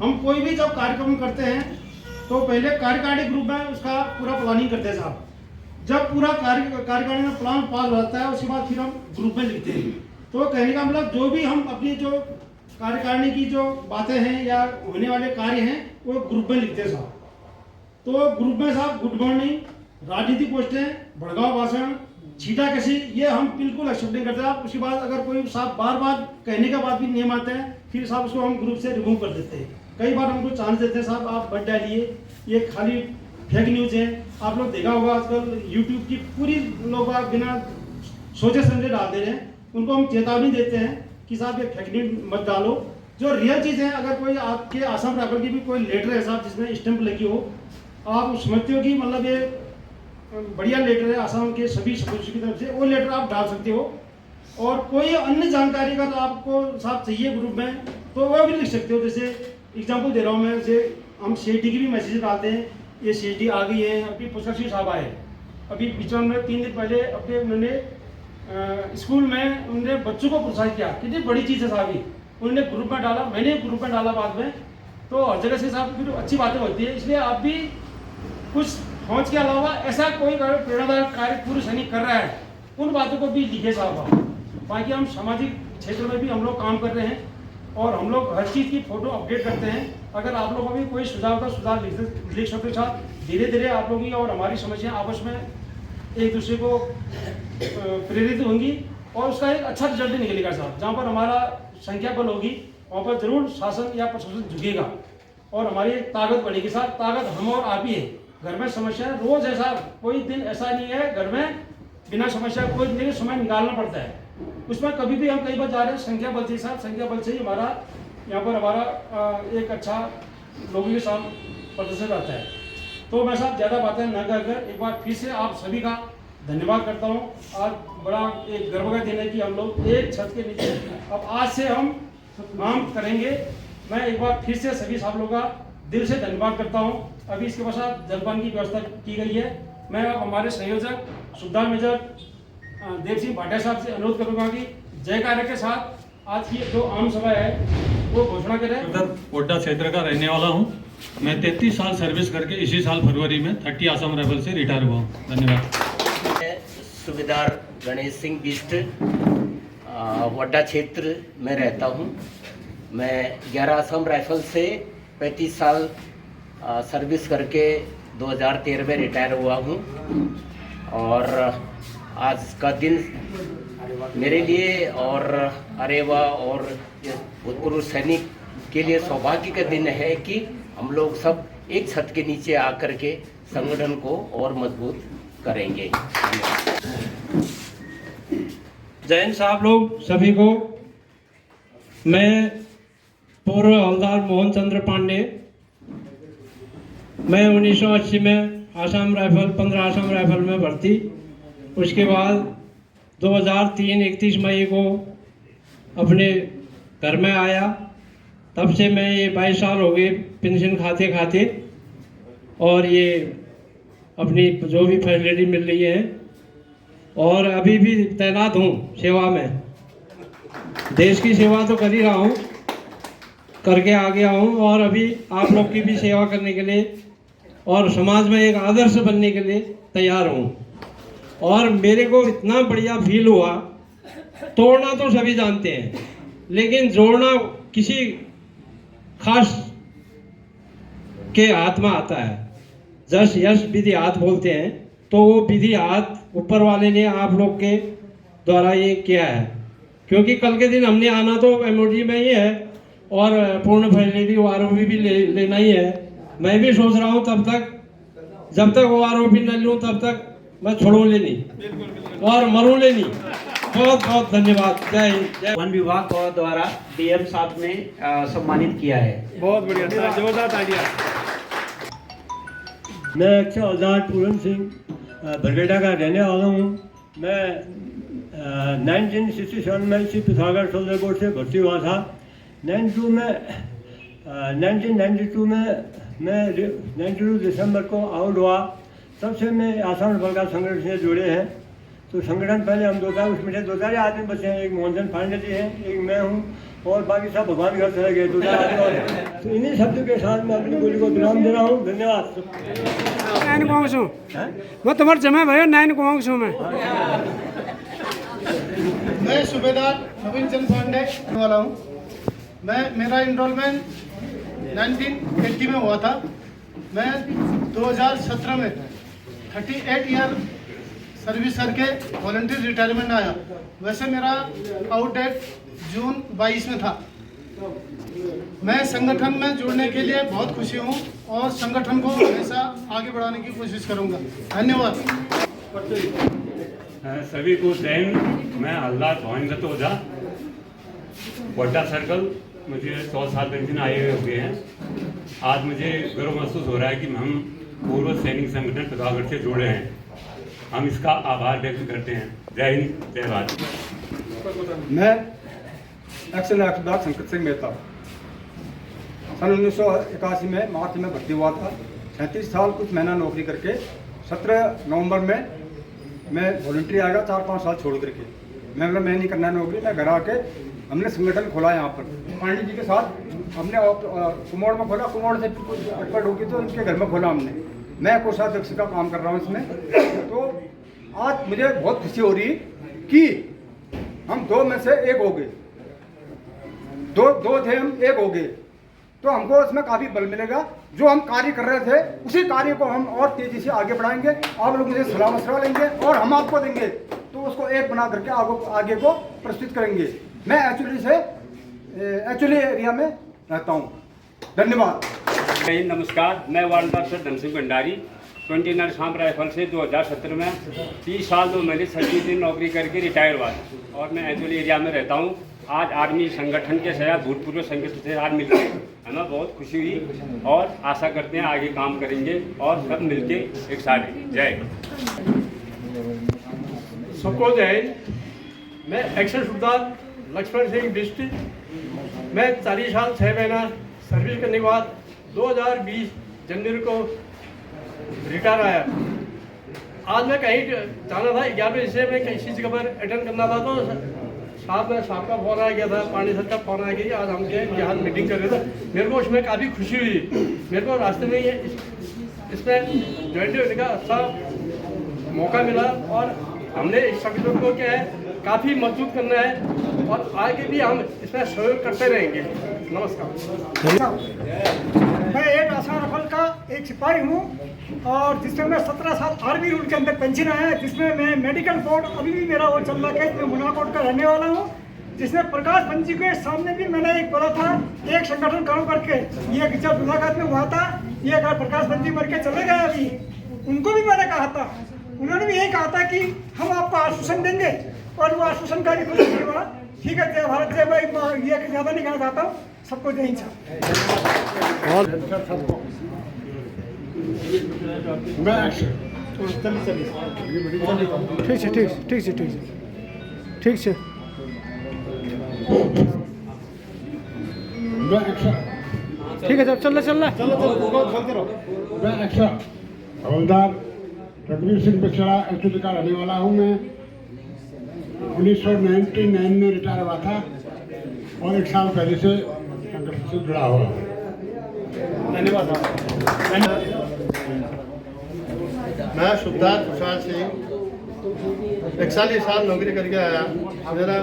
हम कोई भी जब कार्यक्रम करते हैं तो पहले कार्यकारिणी ग्रुप में उसका पूरा प्लानिंग करते हैं साहब। जब पूरा कार्यकारिणी में प्लान पास हो जाता है उसके बाद फिर हम ग्रुप में लिखते हैं। तो कहने का मतलब जो भी हम अपनी जो कार्यकारिणी की जो बातें हैं या होने वाले कार्य हैं वो ग्रुप में लिखते हैं साहब। तो ग्रुप में साहब गुड मॉर्निंग, राजनीतिक पोस्टें, भड़काऊ भाषण, छीटाकशी, ये हम बिल्कुल एक्सेप्ट नहीं करते साहब। उसके बाद अगर कोई साहब बार बार कहने के बाद भी नियम आते हैं, फिर साहब उसको हम ग्रुप से रिमूव कर देते हैं। कई बार हमको चांस देते हैं साहब आप मत डालिए, ये खाली फेक न्यूज़ है। आप लोग देखा होगा आजकल यूट्यूब की पूरी लोग बिना सोचे समझे डाल दे रहे हैं। उनको हम चेतावनी देते हैं कि साहब ये फेक न्यूज़ मत डालो। जो रियल चीज़ है, अगर कोई आपके आसाम राफेल की भी कोई लेटर है साहब जिसमें स्टैंप लगी हो, आप समझते हो कि मतलब ये बढ़िया लेटर है आसाम के सभी सदस्यों की तरफ से, वो लेटर आप डाल सकते हो। और कोई अन्य जानकारी अगर आपको साहब चाहिए ग्रुप में तो वह भी लिख सकते हो। जैसे एग्जांपल दे रहा हूँ मैं, जैसे हम CHD की भी मैसेज डालते हैं, ये CHD आ गई है। अभी पुष्कर सिंह साहब आए अभी बीच में 3 दिन पहले, अपने उन्होंने स्कूल में उन्होंने बच्चों को प्रोत्साहित किया। कितनी बड़ी चीज़ है साहब, उन्होंने ग्रुप में डाला, मैंने ग्रुप में डाला बाद में। तो हर जगह से साहब फिर अच्छी बातें होती है। इसलिए आप भी कुछ फौज के अलावा ऐसा कोई प्रेरणादायक कार्य पूर्व सैनिक कर रहा है, उन बातों को भी लिखे साहब। बाकी हम सामाजिक क्षेत्र में भी हम लोग काम कर रहे हैं और हम लोग हर चीज़ की फोटो अपडेट करते हैं। अगर आप लोगों को भी कोई सुझाव का सुझाव लिख सकते साहब। धीरे धीरे आप लोगों की और हमारी समस्या आपस में एक दूसरे को प्रेरित होंगी और उसका एक अच्छा रिजल्ट भी निकलेगा साहब। जहाँ पर हमारा संख्या बल होगी वहाँ पर जरूर शासन या प्रशासन झुकेगा और हमारी एक ताकत बढ़ेगी साहब। ताकत हम और आप ही है। घर में समस्या रोज है साहब, कोई दिन ऐसा नहीं है घर में बिना समस्या कोई दिन समय निकालना पड़ता है। उसमें कभी भी हम कई बार जा रहे हैं संख्या बल से साहब, संख्या बल से ही हमारा यहाँ पर हमारा एक अच्छा लोगों के साथ प्रदर्शन रहता है। तो मैं साहब ज़्यादा बातें न कर एक बार फिर से आप सभी का धन्यवाद करता हूँ। आज बड़ा एक गर्व का दिन है कि हम लोग एक छत के नीचे अब आज से हम काम करेंगे। मैं एक बार फिर से सभी साहब लोगों का दिल से धन्यवाद करता हूँ। अभी इसके पश्चात जलपान की व्यवस्था की गई है। मैं अब हमारे संयोजक सुल्तान मेजर देव सिंह भाटिया साहब से अनुरोध करूँगा कि जयकारे के साथ आज की जो आम सभा है वो घोषणा करें। उधर कोटा क्षेत्र का रहने वाला हूँ। मैं 33 साल सर्विस करके इसी साल फरवरी में 30 आसाम राइफल से रिटायर हुआ हूँ। धन्यवाद। सूबेदार गणेश सिंह बिष्ट, वड्डा क्षेत्र में रहता हूँ। मैं 11 असम राइफल से 35 साल सर्विस करके 2013 में रिटायर हुआ हूँ और आज का दिन मेरे लिए और अरेवा और भूतपूर्व सैनिक के लिए सौभाग्य का दिन है कि हम लोग सब एक छत के नीचे आकर के संगठन को और मजबूत करेंगे। जय हिंद साहब लोग सभी को। मैं पूर्व हवलदार मोहन चंद्र पांडे, मैं 1980 में आसाम राइफल 15 आसाम राइफल में भर्ती। उसके बाद 2003 31 मई को अपने घर में आया। तब से मैं ये 22 साल हो गए पेंशन खाते खाते और ये अपनी जो भी फैसिलिटी मिल रही है और अभी भी तैनात हूँ सेवा में। देश की सेवा तो कर ही रहा हूँ, करके आ गया हूँ और अभी आप लोग की भी सेवा करने के लिए और समाज में एक आदर्श बनने के लिए तैयार हूँ। और मेरे को इतना बढ़िया फील हुआ, तोड़ना तो सभी जानते हैं लेकिन जोड़ना किसी खास के हाथ में आता है। जस यश विधि हाथ बोलते हैं, तो वो विधि हाथ ऊपर वाले ने आप लोग के द्वारा ये किया है। क्योंकि कल के दिन हमने आना तो एमओडी में ही है और पूर्ण फैसिलिटी आरओपी भी लेना ही है। मैं भी सोच रहा हूँ तब तक, जब तक वो आरओपी न लूँ तब तक मैं छोड़ूँ लेनी और मरूँ लेनी। बहुत बहुत धन्यवाद। जय हिंद। वन विभाग द्वारा डीएम साहब ने सम्मानित किया है। बहुत बढ़िया, जोरदार तालियां। मैं अच्छा हवलदार पूरन सिंह बरगेडा का रहने वाला हूँ। मैं 1967 में इसी पिथौरागढ़ सोलर बोर्ड से भर्ती हुआ था। 1992 में मैं 92 दिसंबर को आउट हुआ। तब से मैं आसाम राइफल का संगठन से जुड़े हैं। तो संगठन पहले हम उसमें से 2 आदमी बचे हैं। एक मोहन पांडे जी हैं, एक मैं हूँ और बाकी सब भगवान के घर चले गए। 2 आदमी और। तो इन्हीं शब्दों के साथ मैं अपनी बोली को विराम दे रहा हूँ। धन्यवाद। नाइन गाँव छूँ वो तुम्हारे जमा भयो 9 गाँव छूँ मैं सूबेदार नवीन चंद पांडे वाला हूँ। मेरा इनरोलमेंट 1980 में हुआ था। मैं 2017 में 38 ईयर सर्विस करके वॉलंटियर रिटायरमेंट आया। वैसे मेरा आउट डेट जून 22 में था। मैं संगठन में जुड़ने के लिए बहुत खुशी हूँ और संगठन को हमेशा आगे बढ़ाने की कोशिश करूँगा। धन्यवाद। सभी को जय हिंद। मैं हवलदार भवन दत्त ओझा, वड्डा सर्कल। मुझे 100 साल पेंशन आए हुए हैं। आज मुझे गर्व महसूस हो रहा है कि हम पूर्व सैनिक संगठन पिथौरागढ़ से जुड़े हैं। हम इसका आभार व्यक्त करते हैं। जय हिंद, जय भारत। मैं एक्शन हवलदार संकट सिंह मेहता, सन 1981 में मार्च में भर्ती हुआ था। 37 साल कुछ महीना नौकरी करके 17 नवंबर में मैं वॉलंटियर आ गया। 4-5 साल छोड़ करके मैं नहीं करना नौकरी। मैं घर आके हमने संगठन खोला यहाँ पर पांडे जी के साथ। हमने कुमोड़ में खोला, कुमोड़ से कुछ अटपट होगी तो उनके घर में खोला हमने। मैं कोषाध्यक्ष का काम कर रहा हूँ इसमें। तो आज मुझे बहुत खुशी हो रही कि हम 2 में से 1 हो गए। दो थे, हम 1 हो गए। तो हमको इसमें काफ़ी बल मिलेगा। जो हम कार्य कर रहे थे उसी कार्य को हम और तेज़ी से आगे बढ़ाएंगे। आप लोग मुझे सलाह मशवरा लेंगे और हम आपको देंगे तो उसको एक बना करके आगे को प्रस्तुत करेंगे। मैं एक्चुअली एरिया में रहता हूँ। धन्यवाद। नमस्कार, मैं वार्डदार सर धन सिंह भंडारी 29 आसाम राइफल से 2017 में 30 साल 2 महीने सर्विस में नौकरी करके रिटायर हुआ और मैं एक्चुअली एरिया में रहता हूँ। आज आर्मी संगठन के साथ भूतपूर्व संगठन से आज मिलकर हमें बहुत खुशी हुई और आशा करते हैं आगे काम करेंगे और सब मिलके एक साथ। जय सबको जय हिंद। मैं एक्शन सूबेदार लक्ष्मण सिंह डिस्ट्रिक्ट। मैं 40 साल 6 महीना सर्विस करने के बाद 2020 जनवरी को रिटायर आया। आज मैं कहीं जाना था 11 बजे से, मैं किसी जगह पर अटेंड करना था। तो साहब का फ़ोन आ गया था, पांडे सर का फ़ोन आ गया कि आज हमके यहाँ मीटिंग कर रहे थे। मेरे को उसमें काफ़ी खुशी हुई। मेरे को रास्ते में ये इसमें ज्वाइन होने का अच्छा मौका मिला और हमने इस संगठन को क्या है काफ़ी मजबूत करना है और आगे भी हम इसमें सहयोग करते रहेंगे। नमस्कार। मैं एक आसाम राइफल का एक सिपाही हूँ और जिसमें मैं 17 साल आर्मी रूल के अंदर पेंशन आया है, जिसमें मैं मेडिकल कोड अभी भी मेरा वो चल रहा है। मैं मुनाकोट का रहने वाला हूँ, जिसमें प्रकाश पंजी के सामने भी मैंने एक बोला था एक संगठन काम करके, ये जब मुलाकात में हुआ था, ये अगर प्रकाश पंजी मर के चले गए अभी, उनको भी मैंने कहा था, उन्होंने भी यही कहा था कि हम आपको आश्वासन देंगे और वो आश्वासन का भी कुछ नहीं हुआ। ठीक है, जय भारत जय भाई, ये ज़्यादा नहीं कहना चाहता हूँ, सबको जय हिंद। ठीक है, ठीक है। ठीक है, जब चल रहा मैं अच्छा हवलदार रघुवीर सिंह पिछड़ा एक्चुअली का रहने वाला हूँ। मैं 1999 में रिटायर हुआ था और 1 साल पहले से संगठन से जुड़ा हुआ। धन्यवाद। मैं शुभदार खुशहाल सिंह 41 साल नौकरी करके आया। मेरा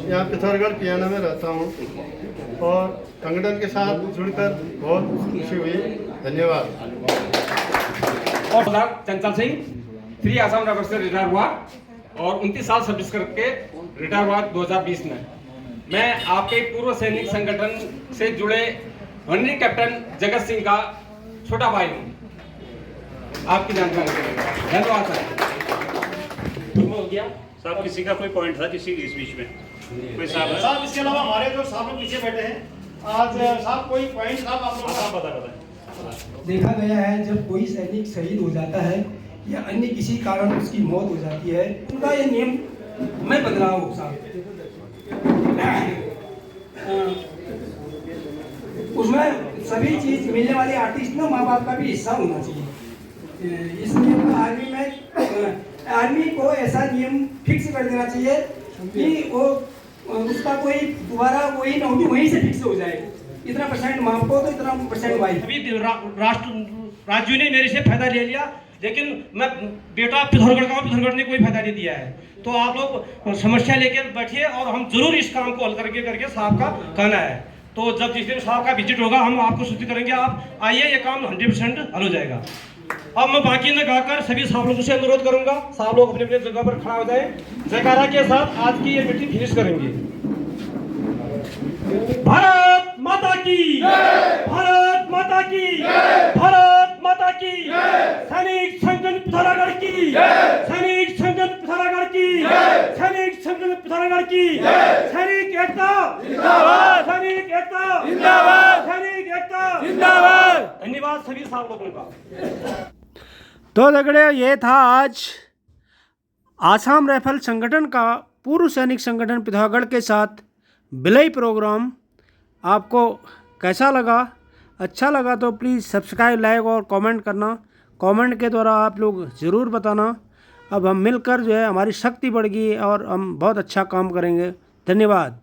यहाँ पिथौरागढ़ पियाना में रहता हूँ और संगठन के साथ जुड़कर बहुत खुशी हुई। धन्यवाद। और चंचल सिंह 3 आसाम राइफल से रिटायर हुआ और 29 साल सर्विस करके रिटायर हुआ 2020 में। मैं आपके पूर्व सैनिक संगठन से जुड़े ऑनरी कैप्टन जगत सिंह का छोटा भाई हूँ। आपकी जानकारी के लिए धन्यवाद सर। हो गया साहब, किसी का कोई पॉइंट था किसी इस बीच में कोई साहब इसके अलावा हमारे जो साहब लोग पीछे बैठे हैं, आज साहब कोई पॉइंट साहब आप लोग बता देखा गया है जब कोई सैनिक शहीद हो जाता है या अन्य किसी कारण उसकी मौत हो जाती है, उनका ये नियम मैं बदला हूँ साहब। उसमें सभी चीज मिलने वाले आर्टिस्ट ना माँ बाप का भी हिस्सा होना चाहिए। इस नियम में आर्मी को ऐसा नियम फिक्स कर देना चाहिए कि वो उसका कोई दोबारा वही ना हो, वहीं से फिक्स हो जाए। इतना परसेंट माँ को तो इतना परसेंट भाई। अभी राज्यों ने मेरे से फायदा ले लिया, लेकिन मैं बेटा पिथौरागढ़ का हूँ, पिथौरागढ़ ने कोई फायदा नहीं दिया है। तो आप लोग समस्या लेकर बैठिए और हम जरूर इस काम को हल करके साहब का कहना है। तो जब जिस दिन साहब का विजिट होगा हम आपको सूचित करेंगे, आप आइए, ये काम 100% हल हो जाएगा। अब मैं बाकी न गाकर सभी साहब लोगों से अनुरोध करूंगा, साहब लोग अपने अपने जगह पर खड़ा हो जाए, जयकारा के साथ आज की ये मीटिंग फिनिश करेंगे। भारत माता की, भारत माता की, भारत माता की, सैनिक संगठन पिथौरागढ़ की, सैनिक संगठन पिथौरागढ़ की, सैनिक संगठन पिथौरागढ़ की, सैनिक एकता जिंदाबाद, सैनिक एकता जिंदाबाद, सैनिक एकता जिंदाबाद। धन्यवाद सभी साहब लोगों का। तो दगड़े, ये था आज आसाम राइफल संगठन का पूर्व सैनिक संगठन पिथौरागढ़ के साथ विलय प्रोग्राम। आपको कैसा लगा? अच्छा लगा तो प्लीज़ सब्सक्राइब, लाइक और कमेंट करना। कमेंट के द्वारा आप लोग ज़रूर बताना। अब हम मिलकर जो है हमारी शक्ति बढ़ गई और हम बहुत अच्छा काम करेंगे। धन्यवाद।